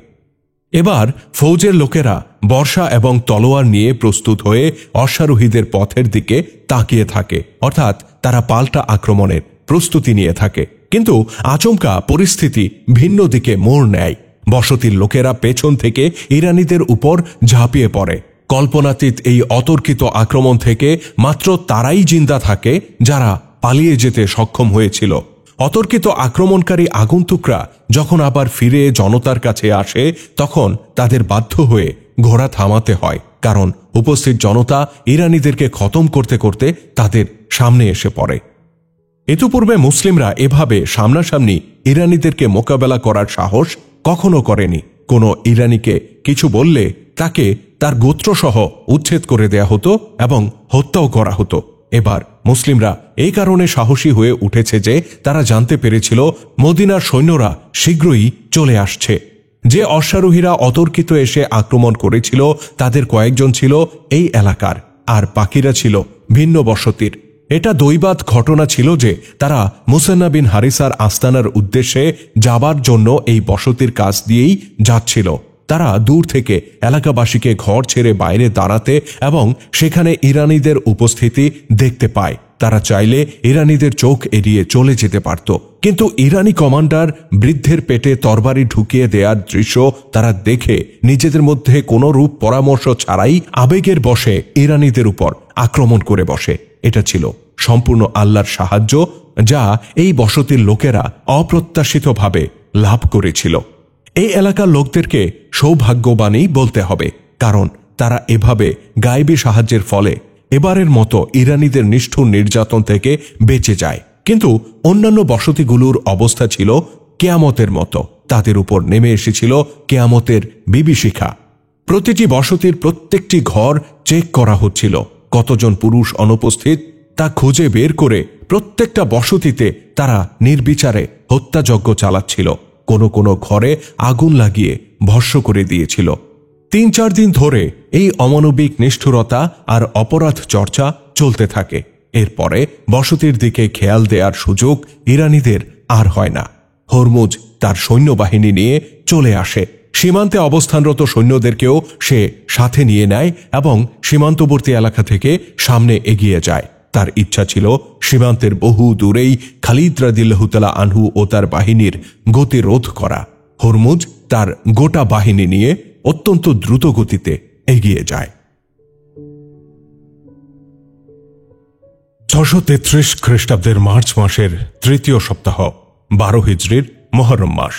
এবার ফৌজের লোকেরা বর্শা এবং তলোয়ার নিয়ে প্রস্তুত হয়ে অশ্বারোহীদের পথের দিকে তাকিয়ে থাকে, অর্থাৎ তারা পাল্টা আক্রমণের প্রস্তুতি নিয়ে থাকে। কিন্তু আচমকা পরিস্থিতি ভিন্ন দিকে মোড় নেয়। বসতির লোকেরা পেছন থেকে ইরানিদের উপর ঝাঁপিয়ে পড়ে। কল্পনাতীত এই অতর্কিত আক্রমণ থেকে মাত্র তারাই জিন্দা থাকে যারা পালিয়ে যেতে সক্ষম হয়েছিল। অতর্কিত আক্রমণকারী আগন্তুকরা যখন আবার ফিরে জনতার কাছে আসে তখন তাদের বাধ্য হয়ে ঘোড়া থামাতে হয়, কারণ উপস্থিত জনতা ইরানিদেরকে খতম করতে করতে তাদের সামনে এসে পড়ে। ইতিপূর্বে মুসলিমরা এভাবে সামনাসামনি ইরানিদেরকে মোকাবেলা করার সাহস কখনো করেনি। কোনো ইরানিকে কিছু বললে তাকে তার গোত্রসহ উচ্ছেদ করে দেয়া হতো এবং হত্যাও করা হতো। এবার মুসলিমরা এই কারণে সাহসী হয়ে উঠেছে যে তারা জানতে পেরেছিল মদিনার সৈন্যরা শীঘ্রই চলে আসছে। যে অশ্বারোহীরা অতর্কিত এসে আক্রমণ করেছিল তাদের কয়েকজন ছিল এই এলাকার, আর বাকিরা ছিল ভিন্ন বসতির। এটা দৈবাৎ ঘটনা ছিল যে তারা মুসান্না বিন হারিসার আস্তানার উদ্দেশ্যে যাবার জন্য এই বসতির কাছ দিয়েই যাচ্ছিল। তারা দূর থেকে এলাকাবাসীকে ঘর ছেড়ে বাইরে দাঁড়াতে এবং সেখানে ইরানিদের উপস্থিতি দেখতে পায়। তারা চাইলে ইরানিদের চোখ এড়িয়ে চলে যেতে পারত, কিন্তু ইরানি কমান্ডার বৃদ্ধের পেটে তরবারি ঢুকিয়ে দেওয়ার দৃশ্য তারা দেখে নিজেদের মধ্যে কোনো রূপ পরামর্শ ছাড়াই আবেগের বশে ইরানিদের উপর আক্রমণ করে বসে। এটা ছিল সম্পূর্ণ আল্লাহর সাহায্য, যা এই বসতির লোকেরা অপ্রত্যাশিতভাবে লাভ করেছিল। এই এলাকার লোকদেরকে সৌভাগ্যবানই বলতে হবে, কারণ তারা এভাবে গায়েবী সাহায্যের ফলে এবারের মতো ইরানিদের নিষ্ঠুর নির্যাতন থেকে বেঁচে যায়। কিন্তু অন্যান্য বসতিগুলোর অবস্থা ছিল কেয়ামতের মতো। তাদের উপর নেমে এসেছিল কেয়ামতের বিভীষিকা। প্রতিটি বসতির প্রত্যেকটি ঘর চেক করা হচ্ছিল। কতজন পুরুষ অনুপস্থিত তা খুঁজে বের করে প্রত্যেকটা বসতিতে তারা নির্বিচারে হত্যাযজ্ঞ চালাচ্ছিল। কোনো কোনো ঘরে আগুন লাগিয়ে ভস্ম করে দিয়েছিল। ৩-৪ দিন ধরে এই অমানবিক নিষ্ঠুরতা আর অপরাধ চর্চা চলতে থাকে। এরপরে বসতির দিকে খেয়াল দেওয়ার সুযোগ ইরানিদের আর হয় না। হরমুজ তার সৈন্যবাহিনী নিয়ে চলে আসে। সীমান্তে অবস্থানরত সৈন্যদেরকেও সে সাথে নিয়ে নেয় এবং সীমান্তবর্তী এলাকা থেকে সামনে এগিয়ে যায়। তার ইচ্ছা ছিল সীমান্তের বহু দূরেই খালিদ রাদিয়াল্লাহু তাআলা আনহু ও তার বাহিনীর গতি রোধ করা। হরমুজ তার গোটা বাহিনী নিয়ে অত্যন্ত দ্রুত গতিতে এগিয়ে যায়। ৬৩৩ খ্রিস্টাব্দের মার্চ মাসের ৩য় সপ্তাহ, ১২ হিজরির মুহররম মাস।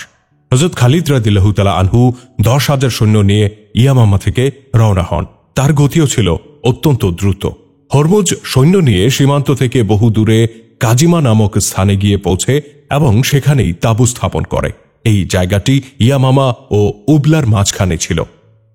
হযরত খালিদ রাদিয়াল্লাহু তাআলা আনহু ১০,০০০ সৈন্য নিয়ে ইয়ামামা থেকে রওনা হন। তার গতিও ছিল অত্যন্ত দ্রুত। হরমুজ সৈন্য নিয়ে সীমান্ত থেকে বহু দূরে কাজিমা নামক স্থানে গিয়ে পৌঁছে এবং সেখানেই তাঁবু স্থাপন করে। এই জায়গাটি ইয়ামামা ও উবলার মাঝখানে ছিল।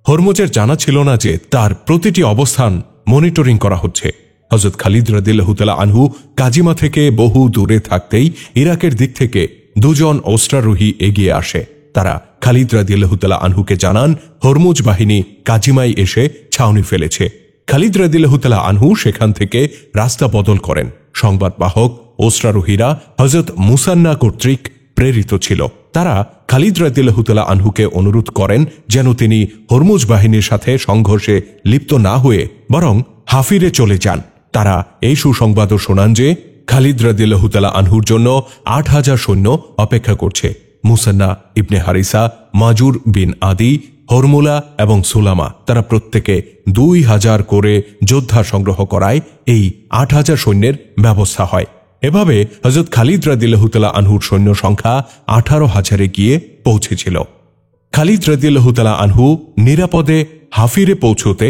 হরমুজের জানা ছিল না যে তার প্রতিটি অবস্থান মনিটরিং করা হচ্ছে। হযরত খালিদ রাদিয়াল্লাহু তাআলা আনহু কাজিমা থেকে বহু দূরে থাকতেই ইরাকের দিক থেকে ২ জন অস্ত্রারোহী এগিয়ে আসে। তারা খালিদ রাদিয়াল্লাহু তাআলা আনহুকে জানান হরমুজ বাহিনী কাজিমায় এসে ছাউনি ফেলেছে। খালিদ রাদিয়াল্লাহু তাআলা আনহু সেখান থেকে রাস্তা বদল করেন। সংবাদবাহক অস্ত্রারোহীরা হযরত মুসান্না কর্তৃক প্রেরিত ছিল। তারা খালিদ রাদিয়াল্লাহু তাআলা আনহুকে অনুরোধ করেন যেন তিনি হরমুজ বাহিনীর সাথে সংঘর্ষে লিপ্ত না হয়ে বরং হাফিরে চলে যান। তারা এই সুসংবাদও শোনান যে খালিদ রাদিয়াল্লাহু তাআলা আনহুর জন্য ৮,০০০ সৈন্য অপেক্ষা করছে। মুসান্না ইবনে হারিসা, মাজুর বিন আদি, হরমুলা এবং সুলামা তারা প্রত্যেকে ২,০০০ করে যোদ্ধা সংগ্রহ করায় এই ৮,০০০ সৈন্যের ব্যবস্থা হয়। এভাবে হযরত খালিদ রাদিয়াল্লাহু তাআলা আনহুর সৈন্য সংখ্যা ১৮,০০০-এ গিয়ে পৌঁছেছিল। খালিদ রাদিয়াল্লাহু তাআলা আনহু নিরাপদে হাফিরে পৌঁছতে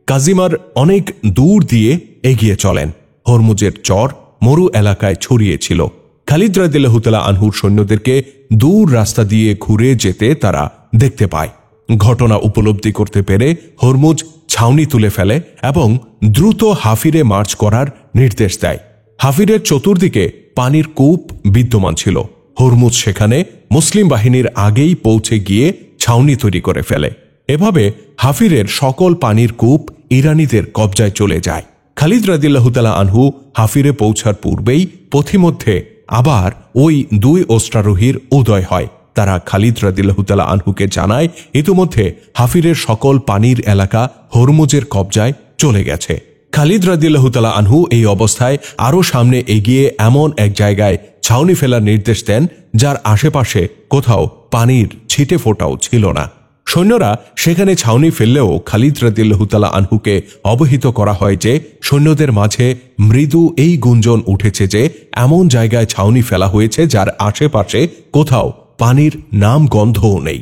কাজিমার অনেক দূর দিয়ে এগিয়ে চলেন। হরমুজের চর মরু এলাকায় ছড়িয়েছিল। খালিদ রাদিয়াল্লাহু তাআলা আনহুর সৈন্যদেরকে দূর রাস্তা দিয়ে ঘুরে যেতে তারা দেখতে পায়। ঘটনা উপলব্ধি করতে পেরে হরমুজ ছাউনি তুলে ফেলে এবং দ্রুত হাফিরে মার্চ করার নির্দেশ দেয়। হাফিরের চতুর্দিকে পানির কূপ বিদ্যমান ছিল। হরমুজ সেখানে মুসলিম বাহিনীর আগেই পৌঁছে গিয়ে ছাউনি তৈরি করে ফেলে। এভাবে হাফিরের সকল পানির কূপ ইরানিদের কবজায় চলে যায়। খালিদ রাদিয়াল্লাহু তাআলা আনহু হাফিরে পৌঁছার পূর্বেই পথিমধ্যে আবার ওই ২ অস্ত্রারোহীর উদয় হয়। তারা খালিদ রাদিয়াল্লাহু তাআলা আনহুকে জানায় ইতিমধ্যে হাফিরের সকল পানির এলাকা হরমুজের কবজায় চলে গেছে। খালিদ রাদিয়াল্লাহু তাআলা আনহু এই অবস্থায় আরও সামনে এগিয়ে এমন এক জায়গায় ছাউনি ফেলার নির্দেশ দেন যার আশেপাশে কোথাও পানির ছিটে ফোঁটাও ছিল না। সৈন্যরা সেখানে ছাউনি ফেললেও খালিদ রাদিয়াল্লাহু তাআলা আনহুকে অবহিত করা হয় যে সৈন্যদের মাঝে মৃদু এই গুঞ্জন উঠেছে যে এমন জায়গায় ছাউনি ফেলা হয়েছে যার আশেপাশে কোথাও পানির নাম গন্ধও নেই।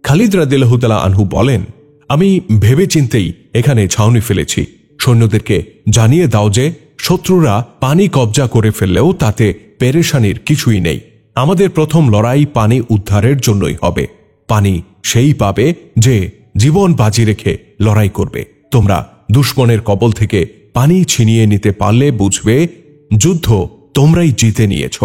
খালিদ রাদিয়াল্লাহু তাআলা আনহু বলেন, আমি ভেবে চিন্তেই এখানে ছাউনি ফেলেছি। সৈন্যদেরকে জানিয়ে দাও যে শত্রুরা পানি কবজা করে ফেললেও তাতে পেরেশানির কিছুই নেই। আমাদের প্রথম লড়াই পানি উদ্ধারের জন্যই হবে। পানি সেই পাবে যে জীবন বাজি রেখে লড়াই করবে। তোমরা দুশমনের কবল থেকে পানি ছিনিয়ে নিতে পারলে বুঝবে যুদ্ধ তোমরাই জিতে নিয়েছ।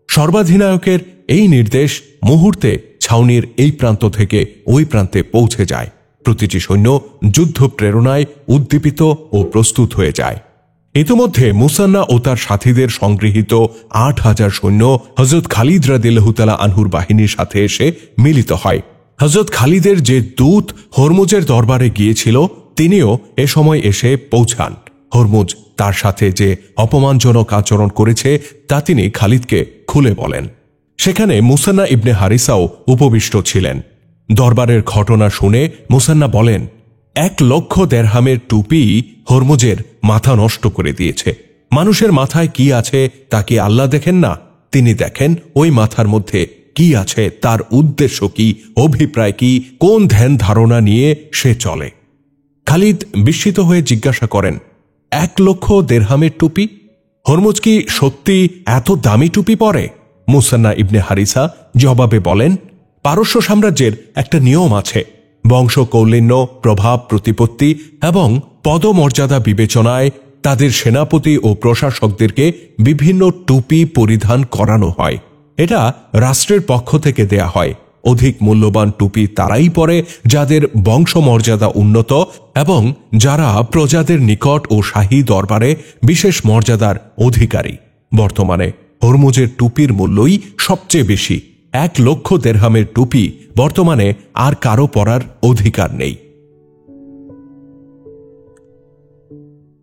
সর্বাধিনায়কের এই নির্দেশ মুহূর্তে ছাউনির এই প্রান্ত থেকে ওই প্রান্তে পৌঁছে যায়। প্রতিটি সৈন্য যুদ্ধ প্রেরণায় উদ্দীপিত ও প্রস্তুত হয়ে যায়। ইতিমধ্যে মুসান্না ও তার সাথীদের সংগৃহীত ৮,০০০ সৈন্য হযরত খালিদ রাদিয়াল্লাহু তাআলা আনহুর বাহিনীর সাথে এসে মিলিত হয়। হযরত খালিদের যে দূত হরমুজের দরবারে গিয়েছিল তিনিও এ সময় এসে পৌঁছান। হরমুজ তার সাথে যে অপমানজনক আচরণ করেছে তা তিনি খালিদকে খুলে বলেন। সেখানে মুসান্না ইবনে হারিসাও উপবিষ্ট ছিলেন। দরবারের ঘটনা শুনে মুসান্না বলেন, 1,00,000 দেরহামের টুপি হরমুজের মাথা নষ্ট করে দিয়েছে। মানুষের মাথায় কি আছে তা কি আল্লাহ দেখেন না? তিনি দেখেন ওই মাথার মধ্যে কি আছে, তার উদ্দেশ্য কি, অভিপ্রায় কি, কোন ধ্যান ধারণা নিয়ে সে চলে। খালিদ বিস্মিত হয়ে জিজ্ঞাসা করেন, 1,00,000 দেরহামের টুপি? হরমুজ কি সত্যি এত দামি টুপি পরে? মুসান্না ইবনে হারিসা জবাবে বলেন, পারস্য সাম্রাজ্যের একটা নিয়ম আছে। বংশ কৌলিন্য, প্রভাব প্রতিপত্তি এবং পদমর্যাদা বিবেচনায় তাদের সেনাপতি ও প্রশাসকদেরকে বিভিন্ন টুপি পরিধান করানো হয়। এটা রাষ্ট্রের পক্ষ থেকে দেয়া হয়। অধিক মূল্যবান টুপি তারাই পরে যাদের বংশমর্যাদা উন্নত এবং যারা প্রজাদের নিকট ও শাহী দরবারে বিশেষ মর্যাদার অধিকারী। বর্তমানে হরমুজের টুপির মূল্যই সবচেয়ে বেশি। 1,00,000 দেরহামের টুপি বর্তমানে আর কারো পরার অধিকার নেই।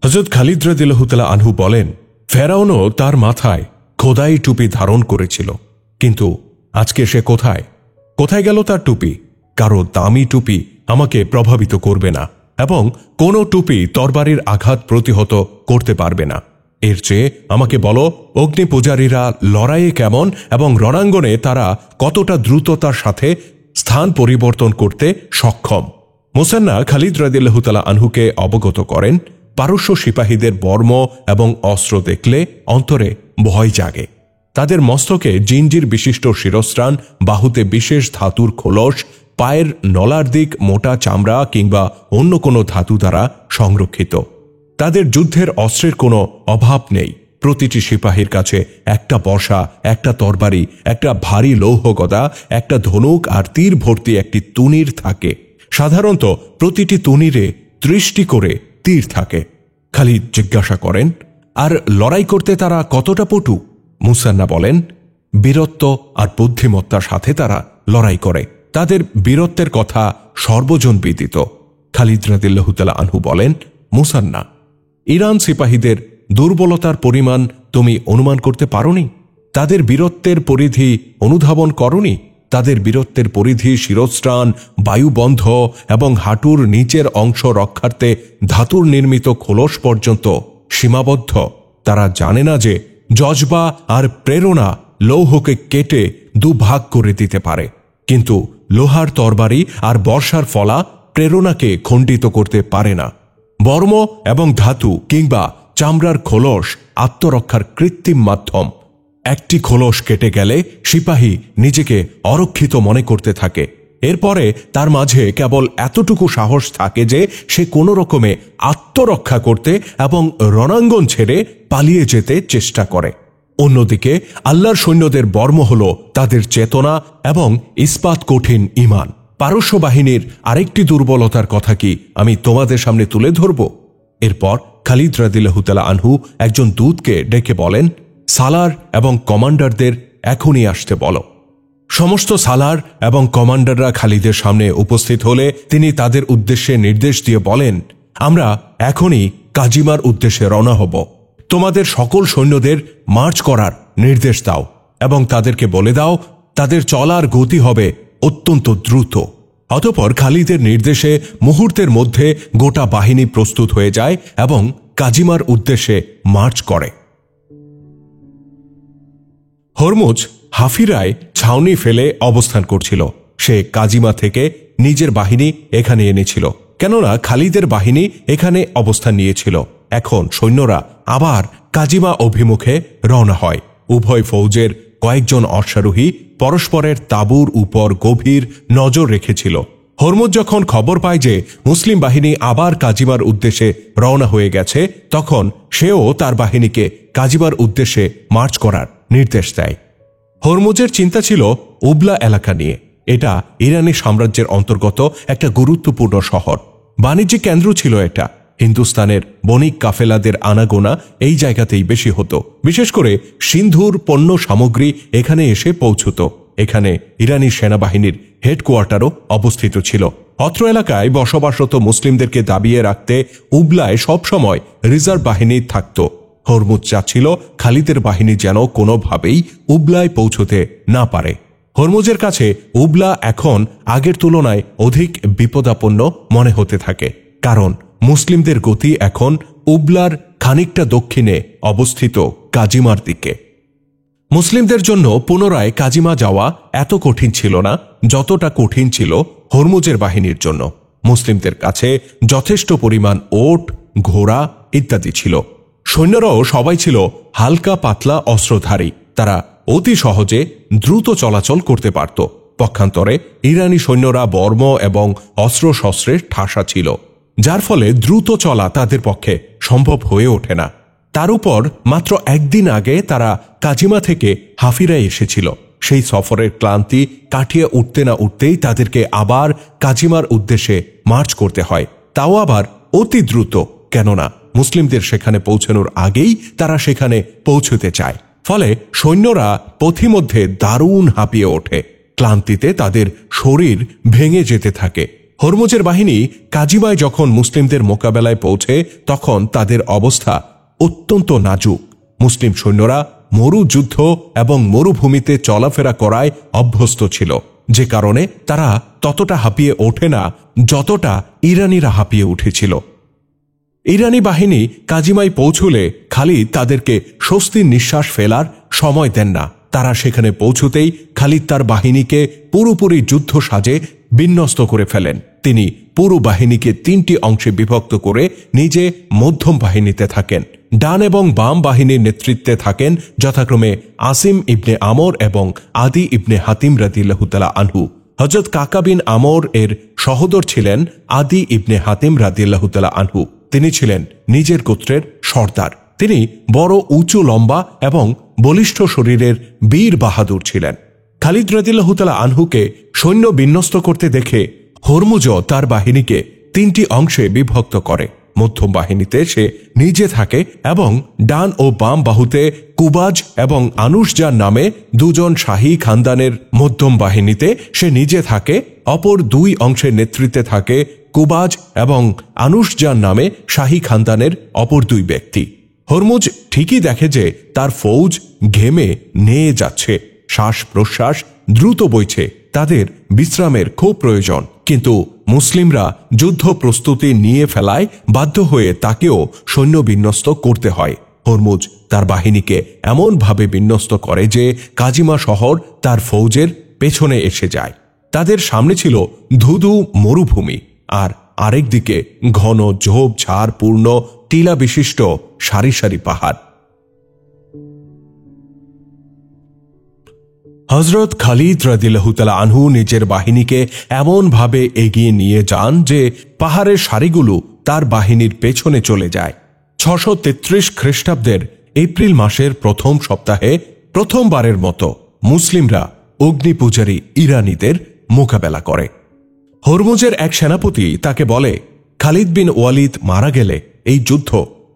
হযরত খালিদ রাদিয়াল্লাহু তাআলা আনহু বলেন, ফেরাউনও তার মাথায় খোদাই টুপি ধারণ করেছিল, কিন্তু আজকে সে কোথায়? কোথায় গেল তার টুপি? কারো দামি টুপি আমাকে প্রভাবিত করবে না এবং কোনো টুপি তরবারির আঘাত প্রতিহত করতে পারবে না। এর চেয়ে আমাকে বলো, অগ্নি পূজারীরা লড়াইয়ে কেমন এবং রণাঙ্গনে তারা কতটা দ্রুততার সাথে স্থান পরিবর্তন করতে সক্ষম। মুসান্না খালিদ রাদিয়াল্লাহু তাআলা আনহুকে অবগত করেন, পারস্য সিপাহীদের বর্ম এবং অস্ত্র দেখলে অন্তরে ভয় জাগে। তাদের মস্তকে জিঞ্জির বিশিষ্ট শিরস্ত্রাণ, বাহুতে বিশেষ ধাতুর খোলস, পায়ের নলার দিক মোটা চামড়া কিংবা অন্য কোনো ধাতু দ্বারা সংরক্ষিত। তাদের যুদ্ধের অস্ত্রের কোনো অভাব নেই। প্রতিটি সিপাহীর কাছে একটা বর্শা, একটা তরবারি, একটা ভারী লৌহগদা, একটা ধনুক আর তীর ভর্তি একটি তুনির থাকে। সাধারণত প্রতিটি তুনিরে 30টি করে তীর থাকে। খালিদ জিজ্ঞাসা করেন, আর লড়াই করতে তারা কতটা পটু? মুসান্না বলেন, বীরত্ব আর বুদ্ধিমত্তার সাথে তারা লড়াই করে। তাদের বীরত্বের কথা সর্বজন বিদিত। খালিদ রাদিয়াল্লাহু তাআলা আনহু বলেন, মুসান্না, ইরান সিপাহীদের দুর্বলতার পরিমাণ তুমি অনুমান করতে পারোনি? তাদের বীরত্বের পরিধি অনুধাবন করনি? তাদের বীরত্বের পরিধি শিরস্ত্রাণ, বায়ুবন্ধ এবং হাঁটুর নিচের অংশ রক্ষার্থে ধাতুর নির্মিত খোলস পর্যন্ত সীমাবদ্ধ। তারা জানে না যে জজবা আর প্রেরণা লৌহকে কেটে দুভাগ করে দিতে পারে, কিন্তু লোহার তরবারি আর বর্ষার ফলা প্রেরণাকে খণ্ডিত করতে পারে না। বর্ম এবং ধাতু কিংবা চামড়ার খোলস আত্মরক্ষার কৃত্রিম মাধ্যম। একটি খোলস কেটে গেলে সিপাহী নিজেকে অরক্ষিত মনে করতে থাকে। এরপরে তার মাঝে কেবল এতটুকু সাহস থাকে যে সে কোনো রকমে আত্মরক্ষা করতে এবং রণাঙ্গন ছেড়ে পালিয়ে যেতে চেষ্টা করে। অন্যদিকে আল্লাহর সৈন্যদের বর্ম হল তাদের চেতনা এবং ইস্পাত কঠিন ঈমান। পারস্য বাহিনীর আরেকটি দুর্বলতার কথা কি আমি তোমাদের সামনে তুলে ধরব? এরপর খালিদ রাদিয়াল্লাহু তাআলা আনহু একজন দূতকে ডেকে বলেন, সালার এবং কমান্ডারদের এখনই আসতে বলো। সমস্ত সালার এবং কমান্ডাররা খালিদের সামনে উপস্থিত হলে তিনি তাদের উদ্দেশ্যে নির্দেশ দিয়ে বলেন, আমরা এখনই কাজিমার উদ্দেশ্যে রওনা হব। তোমাদের সকল সৈন্যদের মার্চ করার নির্দেশ দাও এবং তাদেরকে বলে দাও তাদের চলার গতি হবে অত্যন্ত দ্রুত। অতঃপর খালিদের নির্দেশে মুহূর্তের মধ্যে গোটা বাহিনী প্রস্তুত হয়ে যায় এবং কাজিমার উদ্দেশ্যে মার্চ করে। হরমুজ হাফিরায় ছাউনি ফেলে অবস্থান করছিল। সে কাজিমা থেকে নিজের বাহিনী এখানে এনেছিল, কেননা খালিদের বাহিনী এখানে অবস্থান নিয়েছিল। এখন সৈন্যরা আবার কাজিমা অভিমুখে রওনা হয়। উভয় ফৌজের কয়েকজন অশ্বারোহী পরস্পরের তাঁবুর উপর গভীর নজর রেখেছিল। হরমুজ যখন খবর পায় যে মুসলিম বাহিনী আবার কাজিমার উদ্দেশ্যে রওনা হয়ে গেছে, তখন সেও তার বাহিনীকে কাজিমার উদ্দেশ্যে মার্চ করার নির্দেশ দেয়। হরমুজের চিন্তা ছিল উবলা এলাকা নিয়ে। এটা ইরানি সাম্রাজ্যের অন্তর্গত একটা গুরুত্বপূর্ণ শহর, বাণিজ্যিক কেন্দ্র ছিল এটা। হিন্দুস্তানের বণিক কাফেলাদের আনাগোনা এই জায়গাতেই বেশি হতো। বিশেষ করে সিন্ধুর পণ্য সামগ্রী এখানে এসে পৌঁছত। এখানে ইরানি সেনাবাহিনীর হেডকোয়ার্টারও অবস্থিত ছিল। অত্র এলাকায় বসবাসরত মুসলিমদেরকে দাবিয়ে রাখতে উবলায় সবসময় রিজার্ভ বাহিনী থাকত। হরমুজ চাচ্ছিল খালিদের বাহিনী যেন কোনোভাবেই উবলায় পৌঁছতে না পারে। হরমুজের কাছে উবলা এখন আগের তুলনায় অধিক বিপদাপন্ন মনে হতে থাকে, কারণ মুসলিমদের গতি এখন উবলার খানিকটা দক্ষিণে অবস্থিত কাজিমার দিকে। মুসলিমদের জন্য পুনরায় কাজিমা যাওয়া এত কঠিন ছিল না যতটা কঠিন ছিল হরমুজের বাহিনীর জন্য। মুসলিমদের কাছে যথেষ্ট পরিমাণ ওট, ঘোড়া ইত্যাদি ছিল। সৈন্যরাও সবাই ছিল হালকা পাতলা অস্ত্রধারী। তারা অতি সহজে দ্রুত চলাচল করতে পারত। পক্ষান্তরে ইরানি সৈন্যরা বর্ম এবং অস্ত্রশস্ত্রের ঠাসা ছিল, যার ফলে দ্রুত চলা তাদের পক্ষে সম্ভব হয়ে ওঠে না। তার উপর মাত্র একদিন আগে তারা কাজিমা থেকে হাফিরায় এসেছিল। সেই সফরের ক্লান্তি কাটিয়ে উঠতে না উঠতেই তাদেরকে আবার কাজিমার উদ্দেশ্যে মার্চ করতে হয়, তাও আবার অতি দ্রুত, কেননা মুসলিমদের সেখানে পৌঁছানোর আগেই তারা সেখানে পৌঁছতে চায়। ফলে সৈন্যরা পথিমধ্যে দারুণ হাঁপিয়ে ওঠে। ক্লান্তিতে তাদের শরীর ভেঙে যেতে থাকে। হরমুজের বাহিনী কাজিমায় যখন মুসলিমদের মোকাবেলায় পৌঁছে তখন তাদের অবস্থা অত্যন্ত নাজুক। মুসলিম সৈন্যরা মরুযুদ্ধ এবং মরুভূমিতে চলাফেরা করায় অভ্যস্ত ছিল, যে কারণে তারা ততটা হাঁপিয়ে ওঠে না যতটা ইরানিরা হাঁপিয়ে উঠেছিল। ইরানি বাহিনী কাজিমায় পৌঁছলে খালিদ তাদেরকে স্বস্তির নিঃশ্বাস ফেলার সময় দেন না। তারা সেখানে পৌঁছতেই খালিদ তার বাহিনীকে পুরোপুরি যুদ্ধ সাজে বিন্যস্ত করে ফেলেন। তিনি পুরো বাহিনীকে 3টি অংশে বিভক্ত করে নিজে মধ্যম বাহিনীতে থাকেন। ডান এবং বাম বাহিনীর নেতৃত্বে থাকেন যথাক্রমে আসিম ইবনে আমর এবং আদি ইবনে হাতিম রাদিয়াল্লাহু তাআলা আনহু। হযরত কাকা বিন আমর এর সহোদর ছিলেন আদি ইবনে হাতিম রাদিয়াল্লাহু তাআলা আনহু। তিনি ছিলেন নিজের গোত্রের সর্দার। তিনি বড় উঁচু লম্বা এবং বলিষ্ঠ শরীরের বীর বাহাদুর ছিলেন। খালিদ রাদিয়াল্লাহু তাআলা আনহুকে সৈন্য বিন্যস্ত করতে দেখে হরমুজও তার বাহিনীকে 3টি অংশে বিভক্ত করে। মধ্যম বাহিনীতে সে নিজে থাকে এবং ডান ও বাম বাহুতে কুবাজ এবং আনুশজান নামে 2 জন শাহী খানদানের মধ্যম বাহিনীতে সে নিজে থাকে। অপর 2 অংশের নেতৃত্বে থাকে কুবাজ এবং আনুশজান নামে শাহী খানদানের অপর 2 ব্যক্তি। হরমুজ ঠিকই দেখে যে তার ফৌজ ঘেমে নেয়ে যাচ্ছে, শ্বাস প্রশ্বাস দ্রুত বইছে, তাদের বিশ্রামের খুব প্রয়োজন। কিন্তু মুসলিমরা যুদ্ধ প্রস্তুতি নিয়ে ফেলায় বাধ্য হয়ে তাকেও সৈন্য বিন্যস্ত করতে হয়। হরমুজ তার বাহিনীকে এমনভাবে বিন্যস্ত করে যে কাজিমা শহর তার ফৌজের পেছনে এসে যায়। তাদের সামনে ছিল ধুধু মরুভূমি, আর আরেকদিকে ঘন ঝোপঝাড় পূর্ণ টিলা বিশিষ্ট সারি সারি পাহাড়। হযরত খালিদ রাদিয়াল্লাহু তাআলা আনহু নিজের বাহিনীকে এমনভাবে এগিয়ে নিয়ে যান যে পাহাড়ের সারিগুলো তার বাহিনীর পেছনে চলে যায়। 633 খ্রিস্টাব্দের এপ্রিল মাসের প্রথম সপ্তাহে প্রথমবারের মতো মুসলিমরা অগ্নিপূজারী ইরানিদের মোকাবেলা করে। হরমুজের এক সেনাপতি তাকে বলে, খালিদ বিন ওয়ালিদ মারা গেলে এই যুদ্ধ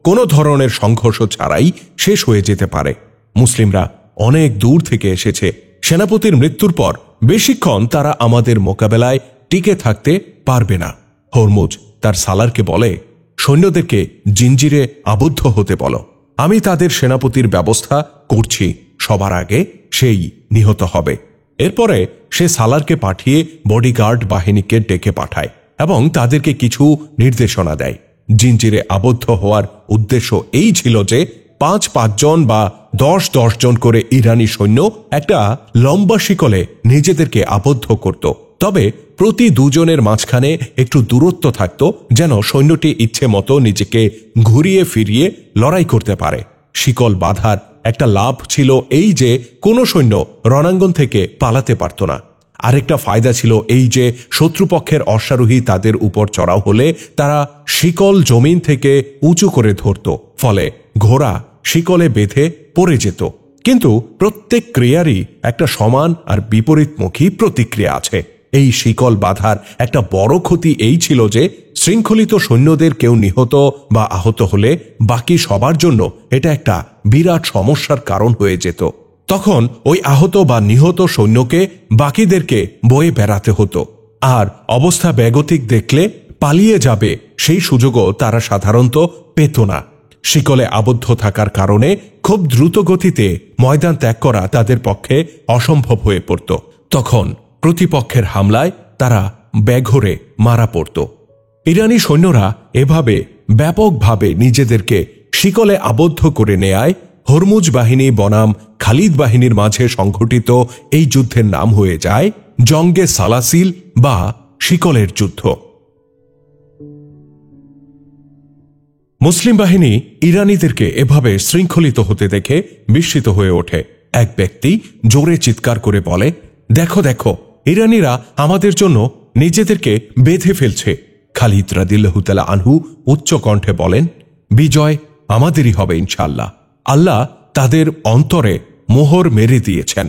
কোনো ধরনের সংঘর্ষ ছাড়াই শেষ হয়ে যেতে পারে। মুসলিমরা অনেক দূর থেকে এসেছে। সেনাপতির মৃত্যুর পর বেশিক্ষণ তারা আমাদের মোকাবেলায় টিকে থাকতে পারবে না। হরমুজ তার সালারকে বলে, সৈন্যদেরকে জিঞ্জিরে আবদ্ধ হতে বলো, আমি তাদের সেনাপতির ব্যবস্থা করছি, সবার আগে সেই নিহত হবে। এরপরে সে সালারকে পাঠিয়ে বডিগার্ড বাহিনীকে ডেকে পাঠায় এবং তাদেরকে কিছু নির্দেশনা দেয়। জিঞ্জিরে আবদ্ধ হওয়ার উদ্দেশ্য এই ছিল যে 5-5 জন বা 10-10 জন করে ইরানি সৈন্য একটা লম্বা শিকলে নিজেদেরকে আবদ্ধ করত। তবে প্রতি 2 জনের মাঝখানে একটু দূরত্ব থাকত, যেন সৈন্যটি ইচ্ছে মতো নিজেকে ঘুরিয়ে ফিরিয়ে লড়াই করতে পারে। শিকল বাঁধার একটা লাভ ছিল এই যে কোনো সৈন্য রণাঙ্গন থেকে পালাতে পারত না। আরেকটা ফায়দা ছিল এই যে শত্রুপক্ষের অশ্বারোহী তাদের উপর চড়াও হলে তারা শিকল জমিন থেকে উঁচু করে ধরত, ফলে ঘোড়া শিকলে বেঁধে পড়ে যেত। কিন্তু প্রত্যেক ক্রিয়ারই একটা সমান আর বিপরীতমুখী প্রতিক্রিয়া আছে। এই শিকল বাঁধার একটা বড় ক্ষতি এই ছিল যে শৃঙ্খলিত সৈন্যদের কেউ নিহত বা আহত হলে বাকি সবার জন্য এটা একটা বিরাট সমস্যার কারণ হয়ে যেত। তখন ওই আহত বা নিহত সৈন্যকে বাকিদেরকে বয়ে বেড়াতে হতো, আর অবস্থা বেগতিক দেখলে পালিয়ে যাবে সেই সুযোগও তারা সাধারণত পেত না। শিকলে আবদ্ধ থাকার কারণে খুব দ্রুত গতিতে ময়দান ত্যাগ করা তাদের পক্ষে অসম্ভব হয়ে পড়ত। তখন প্রতিপক্ষের হামলায় তারা বেঘোরে মারা পড়ত। ইরানি সৈন্যরা এভাবে ব্যাপকভাবে নিজেদেরকে শিকলে আবদ্ধ করে নেয়ায় হরমুজ বাহিনী বনাম খালিদ বাহিনীর মাঝে সংঘটিত এই যুদ্ধের নাম হয়ে যায় জঙ্গে সালাসিল বা শিকলের যুদ্ধ। মুসলিম বাহিনী ইরানিদেরকে এভাবে শৃঙ্খলিত হতে দেখে বিস্মিত হয়ে ওঠে। এক ব্যক্তি জোরে চিৎকার করে বলে, দেখো দেখো, ইরানিরা আমাদের জন্য নিজেদেরকে বেঁধে ফেলছে। খালিদ রাদিয়াল্লাহু তাআলা আনহু উচ্চ কণ্ঠে বলেন, বিজয় আমাদেরই হবে ইনশাআল্লাহ। আল্লাহ তাদের অন্তরে মোহর মেরে দিয়েছেন।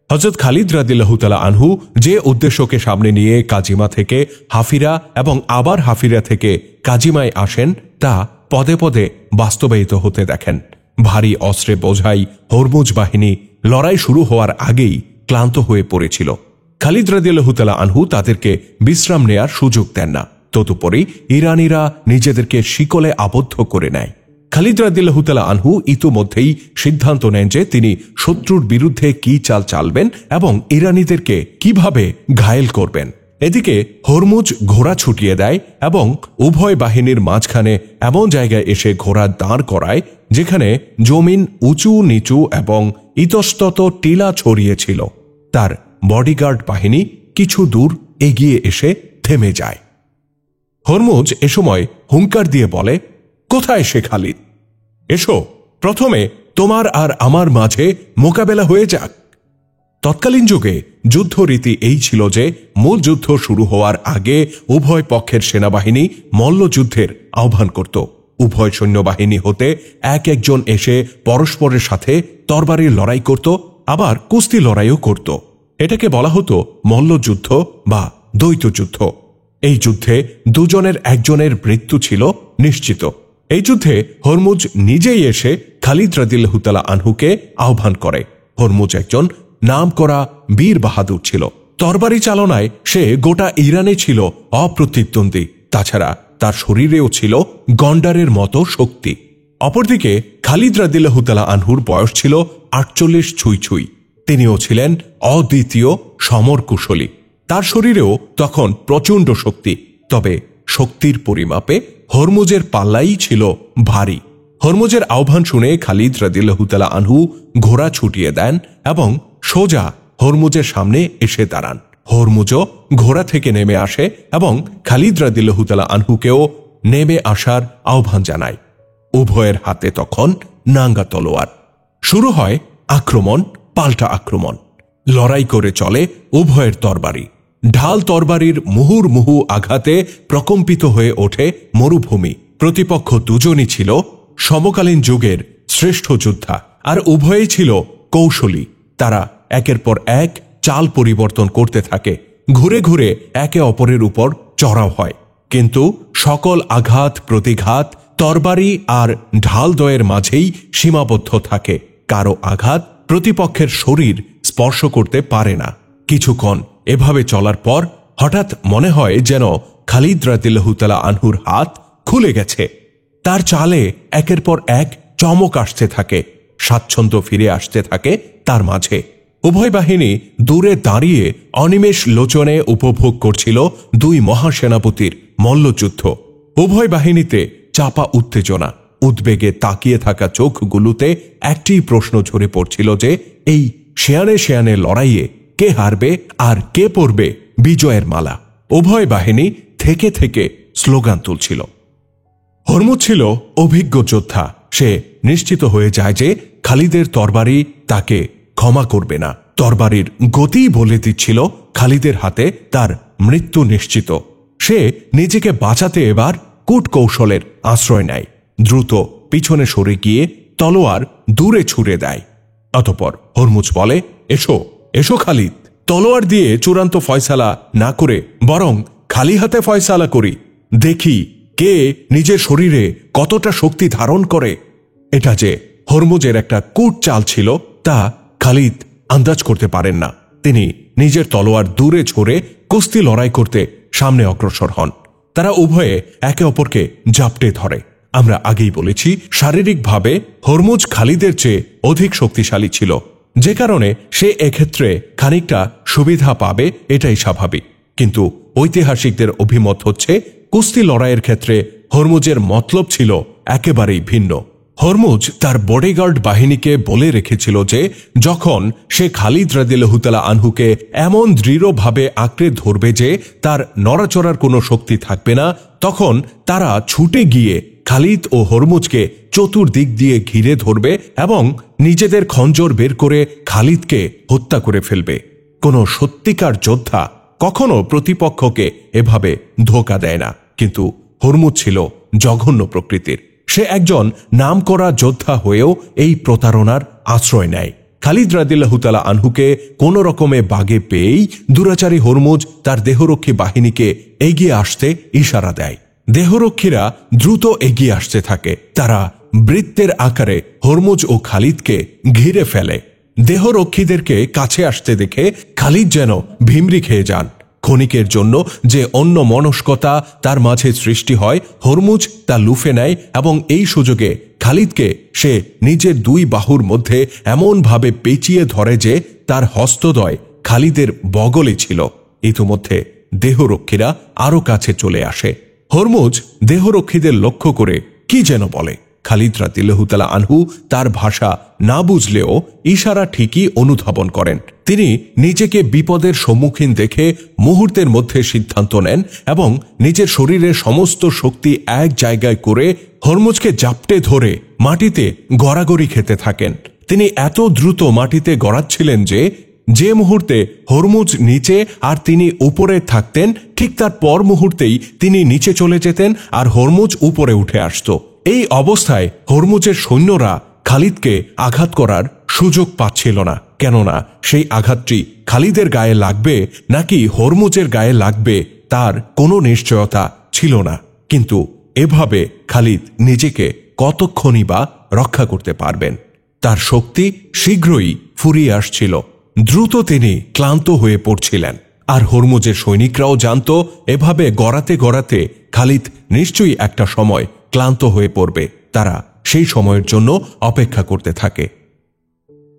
হযরত খালিদ রাদিয়াল্লাহু তাআলা আনহু যে উদ্দেশ্যকে সামনে নিয়ে কাজিমা থেকে হাফিরা এবং আবার হাফিরা থেকে কাজিমায় আসেন তা পদে পদে বাস্তবায়িত হতে দেখেন। ভারী অস্ত্রে বোঝাই হরমুজ বাহিনী লড়াই শুরু হওয়ার আগেই ক্লান্ত হয়ে পড়েছিল। খালিদ রাদিয়াল্লাহু তাআলা আনহু তাদেরকে বিশ্রাম নেয়ার সুযোগ দেন না। তদুপরি ইরানিরা নিজেদেরকে শিকলে আবদ্ধ করে নেয়। খালিদ রাদিয়াল্লাহু তাআলা আনহু ইতোমধ্যেই সিদ্ধান্ত নেন যে তিনি শত্রুর বিরুদ্ধে কি চাল চালবেন এবং ইরানিদেরকে কিভাবে ঘায়েল করবেন। এদিকে হরমুজ ঘোড়া ছুটিয়ে দেয় এবং উভয় বাহিনীর মাঝখানে এমন জায়গায় এসে ঘোড়া দাঁড় করায় যেখানে জমিন উঁচু নিচু এবং ইতস্তত টিলা ছড়িয়েছিল। তার বডিগার্ড বাহিনী কিছু দূর এগিয়ে এসে থেমে যায়। হরমুজ এ সময় হুঙ্কার দিয়ে বলে, কোথায় সে খালিদ? এসো, প্রথমে তোমার আর আমার মাঝে মোকাবেলা হয়ে যাক। তৎকালীন যুগে যুদ্ধরীতি এই ছিল যে মূল যুদ্ধ শুরু হওয়ার আগে উভয় পক্ষের সেনাবাহিনী মল্লযুদ্ধের আহ্বান করত। উভয় সৈন্যবাহিনী হতে এক একজন এসে পরস্পরের সাথে তরবারির লড়াই করত, আবার কুস্তি লড়াইও করত। এটাকে বলা হতো মল্লযুদ্ধ বা দ্বৈত যুদ্ধ। এই যুদ্ধে দুজনের একজনের মৃত্যু ছিল নিশ্চিত। এই যুদ্ধে হরমুজ নিজেই এসে খালিদ রাদিয়াল্লাহু তাআলা আনহুকে আহ্বান করে। হরমুজ একজন নামকরা বীর বাহাদুর ছিল। তরবারি চালনায় সে গোটা ইরানে ছিল অপ্রতিদ্বন্দ্বী। তাছাড়া তার শরীরেও ছিল গন্ডারের মতো শক্তি। অপরদিকে খালিদ রাদিয়াল্লাহু তাআলা আনহুর বয়স ছিল ৪৮ ছুঁই ছুঁই। তিনিও ছিলেন অদ্বিতীয় সমর কুশলী। তার শরীরেও তখন প্রচণ্ড শক্তি, তবে শক্তির পরিমাপে হরমুজের পাল্লাই ছিল ভারী। হরমুজের আহ্বান শুনে খালিদ রাদিয়াল্লাহু তাআলা আনহু ঘোড়া ছুটিয়ে দেন এবং সোজা হরমুজের সামনে এসে দাঁড়ান। হরমুজও ঘোড়া থেকে নেমে আসে এবং খালিদ রাদিয়াল্লাহু তাআলা আনহুকেও নেমে আসার আহ্বান জানায়। উভয়ের হাতে তখন নাঙ্গা তলোয়ার। শুরু হয় আক্রমণ পাল্টা আক্রমণ। লড়াই করে চলে উভয়ের তরবারি। ঢাল তরবারির মুহুর্মুহু আঘাতে প্রকম্পিত হয়ে ওঠে মরুভূমি। প্রতিপক্ষ দুজনই ছিল সমকালীন যুগের শ্রেষ্ঠ যোদ্ধা, আর উভয়েই ছিল কৌশলী। তারা একের পর এক চাল পরিবর্তন করতে থাকে, ঘুরে ঘুরে একে অপরের উপর চড়াও হয়। কিন্তু সকল আঘাত প্রতিঘাত তরবারি আর ঢালদ্বয়ের মাঝেই সীমাবদ্ধ থাকে। কারো আঘাত প্রতিপক্ষের শরীর স্পর্শ করতে পারে না। কিছুক্ষণ এভাবে চলার পর হঠাৎ মনে হয় যেন খালিদ রাদিয়াল্লাহু তাআলা আনহুর হাত খুলে গেছে। তার চালে একের পর এক চমক আসতে থাকে, স্বাচ্ছন্দ্য ফিরে আসতে থাকে তার মাঝে। উভয় বাহিনী দূরে দাঁড়িয়ে অনিমেষ লোচনে উপভোগ করছিল দুই মহাসেনাপতির মল্লযুদ্ধ। উভয় বাহিনীতে চাপা উত্তেজনা। উদ্বেগে তাকিয়ে থাকা চোখগুলোতে একটি প্রশ্ন ঝরে পড়ছিল যে এই শেয়ানে শেয়ানে লড়াইয়ে কে হারবে আর কে পড়বে বিজয়ের মালা। উভয় বাহিনী থেকে থেকে স্লোগান তুলছিল। হরমুজ ছিল অভিজ্ঞ যোদ্ধা। সে নিশ্চিত হয়ে যায় যে খালিদের তরবারি তাকে ক্ষমা করবে না। তরবারির গতি বলে দিচ্ছিল খালিদের হাতে তার মৃত্যু নিশ্চিত। সে নিজেকে বাঁচাতে এবার কূটকৌশলের আশ্রয় নেয়। দ্রুত পিছনে সরে গিয়ে তলোয়ার দূরে ছুড়ে দেয়। অতঃপর হরমুজ বলে, এসো এসো খালিদ, তলোয়ার দিয়ে চূড়ান্ত ফয়সালা না করে বরং খালি হাতে ফয়সালা করি। দেখি কে নিজের শরীরে কতটা শক্তি ধারণ করে। এটা যে হরমুজের একটা কূট চাল ছিল তা খালিদ আন্দাজ করতে পারেন না। তিনি নিজের তলোয়ার দূরে ছড়ে কুস্তি লড়াই করতে সামনে অগ্রসর হন। তারা উভয়ে একে অপরকে জাপটে ধরে। আমরা আগেই বলেছি, শারীরিকভাবে হরমুজ খালিদের চেয়ে অধিক শক্তিশালী ছিল, যে কারণে সে এক্ষেত্রে খানিকটা সুবিধা পাবে, এটাই স্বাভাবিক। কিন্তু ঐতিহাসিকদের অভিমত হচ্ছে, কুস্তি লড়াইয়ের ক্ষেত্রে হরমুজের মতলব ছিল একেবারেই ভিন্ন। হরমুজ তার বডিগার্ড বাহিনীকে বলে রেখেছিল যে যখন সে খালিদ রাদিয়াল্লাহু তাআলা আনহুকে এমন দৃঢ়ভাবে আঁকড়ে ধরবে যে তার নড়াচড়ার কোনো শক্তি থাকবে না, তখন তারা ছুটে গিয়ে খালিদ ও হরমুজকে চতুর্দিক দিয়ে ঘিরে ধরবে এবং নিজেদের খঞ্জর বের করে খালিদকে হত্যা করে ফেলবে। কোনো সত্যিকার যোদ্ধা কখনো প্রতিপক্ষকে এভাবে ধোঁকা দেয় না, কিন্তু হরমুজ ছিল জঘন্য প্রকৃতির। সে একজন নামকরা যোদ্ধা হয়েও এই প্রতারণার আশ্রয় নেয়। খালিদ রাদিয়াল্লাহু তাআলা আনহুকে কোন রকমে বাগে পেয়েই দুরাচারী হরমুজ তার দেহরক্ষী বাহিনীকে এগিয়ে আসতে ইশারা দেয়। দেহরক্ষীরা দ্রুত এগিয়ে আসতে থাকে। তারা বৃত্তের আকারে হরমুজ ও খালিদকে ঘিরে ফেলে। দেহরক্ষীদেরকে কাছে আসতে দেখে খালিদ যেন ভিমরি খেয়ে যান। ক্ষণিকের জন্য যে অন্য মনস্কতা তার মাঝে সৃষ্টি হয়, হরমুজ তা লুফে নেয় এবং এই সুযোগে খালিদকে সে নিজের দুই বাহুর মধ্যে এমনভাবে পেঁচিয়ে ধরে যে তার হস্তদ্বয় খালিদের বগলে ছিল। ইতিমধ্যে দেহরক্ষীরা আরো কাছে চলে আসে। হরমুজ দেহরক্ষীদের লক্ষ্য করে কি যেন বলে। খালিদ রাদিয়াল্লাহু তাআলা আনহু তার ভাষা না বুঝলেও ইশারা ঠিকই অনুধাবন করেন। তিনি নিজেকে বিপদের সম্মুখীন দেখে মুহূর্তের মধ্যে সিদ্ধান্ত নেন এবং নিজের শরীরের সমস্ত শক্তি এক জায়গায় করে হরমুজকে জাপটে ধরে মাটিতে গড়াগড়ি খেতে থাকেন। তিনি এত দ্রুত মাটিতে গড়াচ্ছিলেন যে মুহূর্তে হরমুজ নিচে আর তিনি উপরে থাকতেন, ঠিক তার পর মুহূর্তেই তিনি নিচে চলে যেতেন আর হরমুজ উপরে উঠে আসত। এই অবস্থায় হরমুজের সৈন্যরা খালিদকে আঘাত করার সুযোগ পাচ্ছিল না, কেননা সেই আঘাতটি খালিদের গায়ে লাগবে নাকি হরমুজের গায়ে লাগবে তার কোনো নিশ্চয়তা ছিল না। কিন্তু এভাবে খালিদ নিজেকে কতক্ষণই বা রক্ষা করতে পারবেন? তার শক্তি শীঘ্রই ফুরিয়ে আসছিল। দ্রুত তিনি ক্লান্ত হয়ে পড়ছিলেন। আর হরমুজের সৈনিকরাও জানত এভাবে গড়াতে গড়াতে খালিদ নিশ্চয়ই একটা সময় ক্লান্ত হয়ে পড়বে। তারা সেই সময়ের জন্য অপেক্ষা করতে থাকে।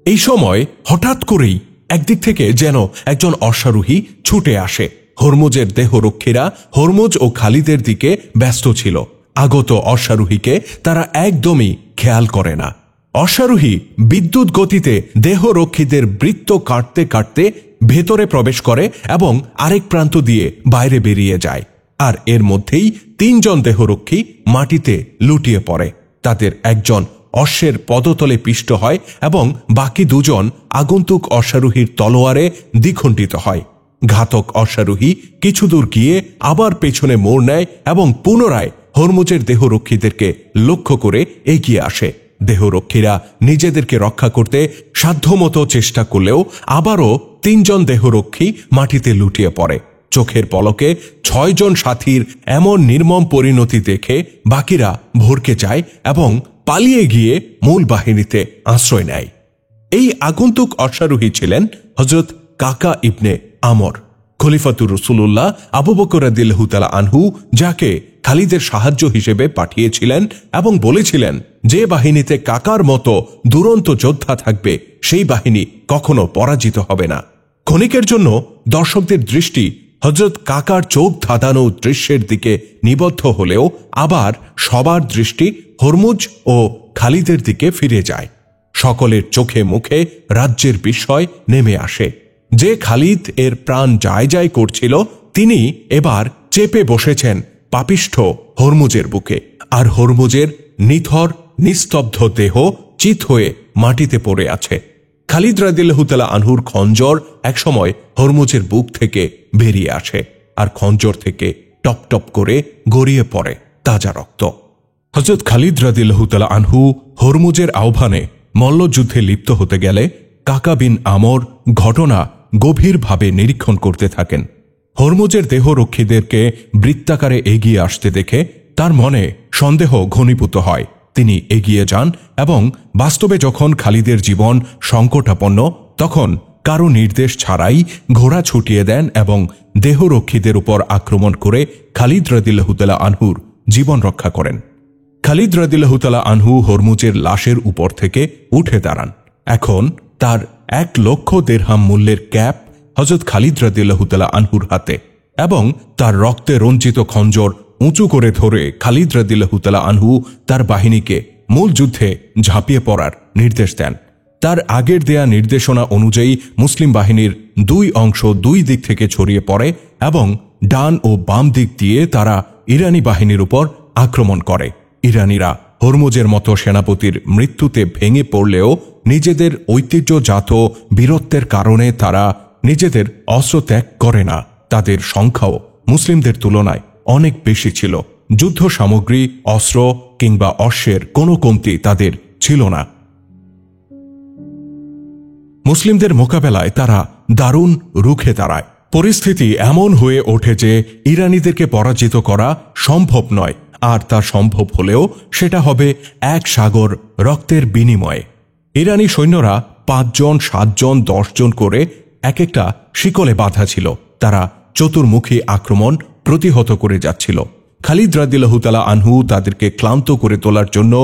এই সময় হঠাৎ করেই একদিক থেকে যেন একজন অশ্বারোহী ছুটে আসে। হরমুজের দেহরক্ষীরা হরমুজ ও খালিদের দিকে ব্যস্ত ছিল। আগত অশ্বারোহীকে তারা একদমই খেয়াল করে না। অশ্বারোহী বিদ্যুৎ গতিতে দেহরক্ষীদের বৃত্ত কাটতে কাটতে ভেতরে প্রবেশ করে এবং আরেক প্রান্ত দিয়ে বাইরে বেরিয়ে যায়। আর এর মধ্যেই তিনজন দেহরক্ষী মাটিতে লুটিয়ে পড়ে। তাদের একজন অশ্বের পদতলে পিষ্ট হয় এবং বাকি দুজন আগন্তুক অশ্বারোহীর তলোয়ারে দ্বিখণ্ডিত হয়। ঘাতক অশ্বারোহী কিছু দূর গিয়ে আবার পেছনে মোড় নেয় এবং পুনরায় হরমুজের দেহরক্ষীদেরকে লক্ষ্য করে এগিয়ে আসে। দেহরক্ষীরা নিজেদেরকে রক্ষা করতে সাধ্যমতো চেষ্টা করলেও আবারও তিনজন দেহরক্ষী মাটিতে লুটিয়ে পড়ে। চোখের পলকে 6 জন সাথীর এমন নির্মম পরিণতি দেখে বাকিরা ভরকে যায় এবং পালিয়ে গিয়ে মূল বাহিনীতে আশ্রয় নেয়। এই আগন্তুক অশ্বারোহী ছিলেন হযরত কাকা ইবনে আমর, খলিফাতুর রাসূলুল্লাহ আবু বকর রাদিয়াল্লাহু তাআলা আনহু, যাকে খালিদের সাহায্য হিসেবে পাঠিয়েছিলেন এবং বলেছিলেন যে বাহিনীতে কাকার মতো দুরন্ত যোদ্ধা থাকবে সেই বাহিনী কখনো পরাজিত হবে না। ক্ষণিকের জন্য দর্শকদের দৃষ্টি হযরত কাকার চোখ ধাঁধানো দৃশ্যের দিকে নিবদ্ধ হলেও আবার সবার দৃষ্টি হরমুজ ও খালিদের দিকে ফিরে যায়। সকলের চোখে মুখে রাজ্যের বিস্ময় নেমে আসে। যে খালিদ এর প্রাণ যায় যায় করছিল, তিনি এবার চেপে বসেছেন পাপিষ্ঠ হরমুজের বুকে। আর হরমুজের নিথর নিস্তব্ধ দেহ চিত হয়ে মাটিতে পড়ে আছে। খালিদ রাদিয়াল্লাহু তাআলা আনহুর খঞ্জর একসময় হরমুজের বুক থেকে বেরিয়ে আসে আর খঞ্জর থেকে টপ টপ করে গড়িয়ে পড়ে তাজা রক্ত। হযরত খালিদ রাদিয়াল্লাহু তাআলা আনহু হরমুজের আহ্বানে মল্লযুদ্ধে লিপ্ত হতে গেলে কাকা বিন আমর ঘটনা গভীরভাবে নিরীক্ষণ করতে থাকেন। হরমুজের দেহরক্ষীদেরকে বৃত্তাকারে এগিয়ে আসতে দেখে তার মনে সন্দেহ ঘনীভূত হয়। তিনি এগিয়ে যান এবং বাস্তবে যখন খালিদের জীবন সংকটাপন্ন তখন কারো নির্দেশ ছাড়াই ঘোড়া ছুটিয়ে দেন এবং দেহরক্ষীদের উপর আক্রমণ করে খালিদ রাদিয়াল্লাহু তাআলা আনহুর জীবন রক্ষা করেন। খালিদ রাদিয়াল্লাহু তাআলা আনহু হরমুজের লাশের উপর থেকে উঠে দাঁড়ান। এখন তার 1,00,000 দিরহাম মূল্যের ক্যাপ হযরত খালিদ রাদিয়াল্লাহু তাআলা আনহুর হাতে এবং তার রক্তে রঞ্জিত খঞ্জর উঁচু করে ধরে খালিদ রাদিয়াল্লাহু তাআলা আনহু তার বাহিনীকে মূল যুদ্ধে ঝাঁপিয়ে পড়ার নির্দেশ দেন। তার আগের দেয়া নির্দেশনা অনুযায়ী মুসলিম বাহিনীর 2 অংশ 2 দিক থেকে ছড়িয়ে পড়ে এবং ডান ও বাম দিক দিয়ে তারা ইরানি বাহিনীর উপর আক্রমণ করে। ইরানিরা হরমুজের মতো সেনাপতির মৃত্যুতে ভেঙে পড়লেও নিজেদের ঐতিহ্যজাত বীরত্বের কারণে তারা নিজেদের অস্ত্র ত্যাগ করে না। তাদের সংখ্যাও মুসলিমদের তুলনায় অনেক বেশি ছিল। যুদ্ধ সামগ্রী, অস্ত্র কিংবা অশ্বের কোনো কমতি তাদের ছিল না। মুসলিমদের মোকাবেলায় তারা দারুণ রুখে দাঁড়ায়। পরিস্থিতি এমন হয়ে ওঠে যে ইরানিদেরকে পরাজিত করা সম্ভব নয়, আর তা সম্ভব হলেও সেটা হবে 1 সাগর রক্তের বিনিময়ে। ইরানি সৈন্যরা 5 জন, 7 জন, 10 জন করে এক একটা শিকলে বাঁধা ছিল। তারা চতুর্মুখী আক্রমণ প্রতিহত করে যাচ্ছিল। খালিদ রাদিয়াল্লাহু তাআলা আনহু তাদেরকে ক্লান্ত করে তোলার জন্য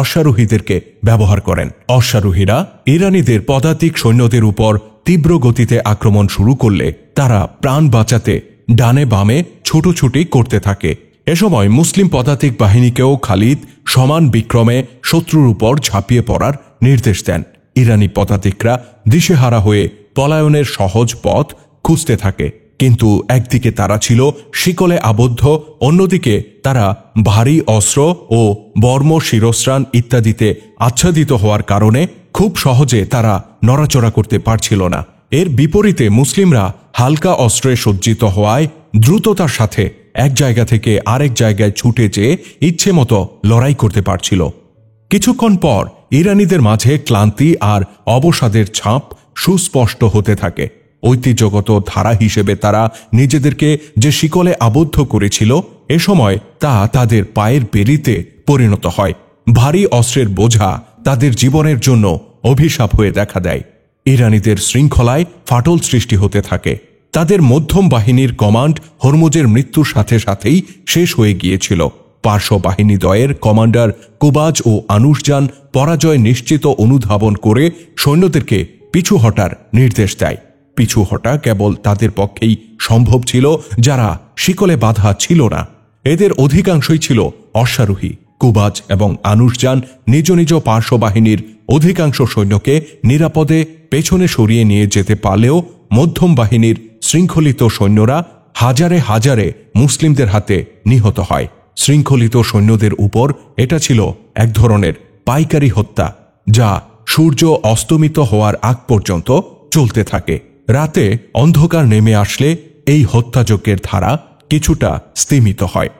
অশ্বারোহীদেরকে ব্যবহার করেন। অশ্বারোহীরা ইরানিদের পদাতিক সৈন্যদের উপর তীব্র গতিতে আক্রমণ শুরু করলে তারা প্রাণ বাঁচাতে ডানে বামে ছুটোছুটি করতে থাকে। এ সময় মুসলিম পদাতিক বাহিনীকেও খালিদ সমান বিক্রমে শত্রুর উপর ঝাঁপিয়ে পড়ার নির্দেশ দেন। ইরানি পদাতিকরা দিশেহারা হয়ে পলায়নের সহজ পথ খুঁজতে থাকে, কিন্তু একদিকে তারা ছিল শিকলে আবদ্ধ, অন্যদিকে তারা ভারী অস্ত্র ও বর্ম, শিরস্ত্রাণ ইত্যাদিতে আচ্ছাদিত হওয়ার কারণে খুব সহজে তারা নড়াচড়া করতে পারছিল না। এর বিপরীতে মুসলিমরা হালকা অস্ত্রে সজ্জিত হওয়ায় দ্রুততার সাথে এক জায়গা থেকে আরেক জায়গায় ছুটে যেয়ে ইচ্ছে মতো লড়াই করতে পারছিল। কিছুক্ষণ পর ইরানিদের মাঝে ক্লান্তি আর অবসাদের ছাপ সুস্পষ্ট হতে থাকে। ঐতিহ্যগত ধারা হিসেবে তারা নিজেদেরকে যে শিকলে আবদ্ধ করেছিল, এ সময় তা তাদের পায়ের বেড়িতে পরিণত হয়। ভারী অস্ত্রের বোঝা তাদের জীবনের জন্য অভিশাপ হয়ে দেখা দেয়। ইরানিদের শৃঙ্খলায় ফাটল সৃষ্টি হতে থাকে। তাদের মধ্যম বাহিনীর কমান্ড হরমুজের মৃত্যুর সাথে সাথেই শেষ হয়ে গিয়েছিল। পার্শ্ব বাহিনীদ্বয়ের কমান্ডার কুবাজ ও আনুশজান পরাজয় নিশ্চিত অনুধাবন করে সৈন্যদেরকে পিছু হটার নির্দেশ দেয়। পিছু হটা কেবল তাদের পক্ষেই সম্ভব ছিল যারা শিকলে বাঁধা ছিল না। এদের অধিকাংশই ছিল অশ্বারোহী। কুবাজ এবং আনুশজান নিজ নিজ পার্শ্ব বাহিনীর অধিকাংশ সৈন্যকে নিরাপদে পেছনে সরিয়ে নিয়ে যেতে পারলেও মধ্যম বাহিনীর শৃঙ্খলিত সৈন্যরা হাজারে হাজারে মুসলিমদের হাতে নিহত হয়। শৃঙ্খলিত সৈন্যদের উপর এটা ছিল এক ধরনের পাইকারি হত্যা, যা সূর্য অস্তমিত হওয়ার আগ পর্যন্ত চলতে থাকে। রাতে অন্ধকার নেমে আসলে এই হত্যাযজ্ঞের ধারা কিছুটা স্তিমিত হয়।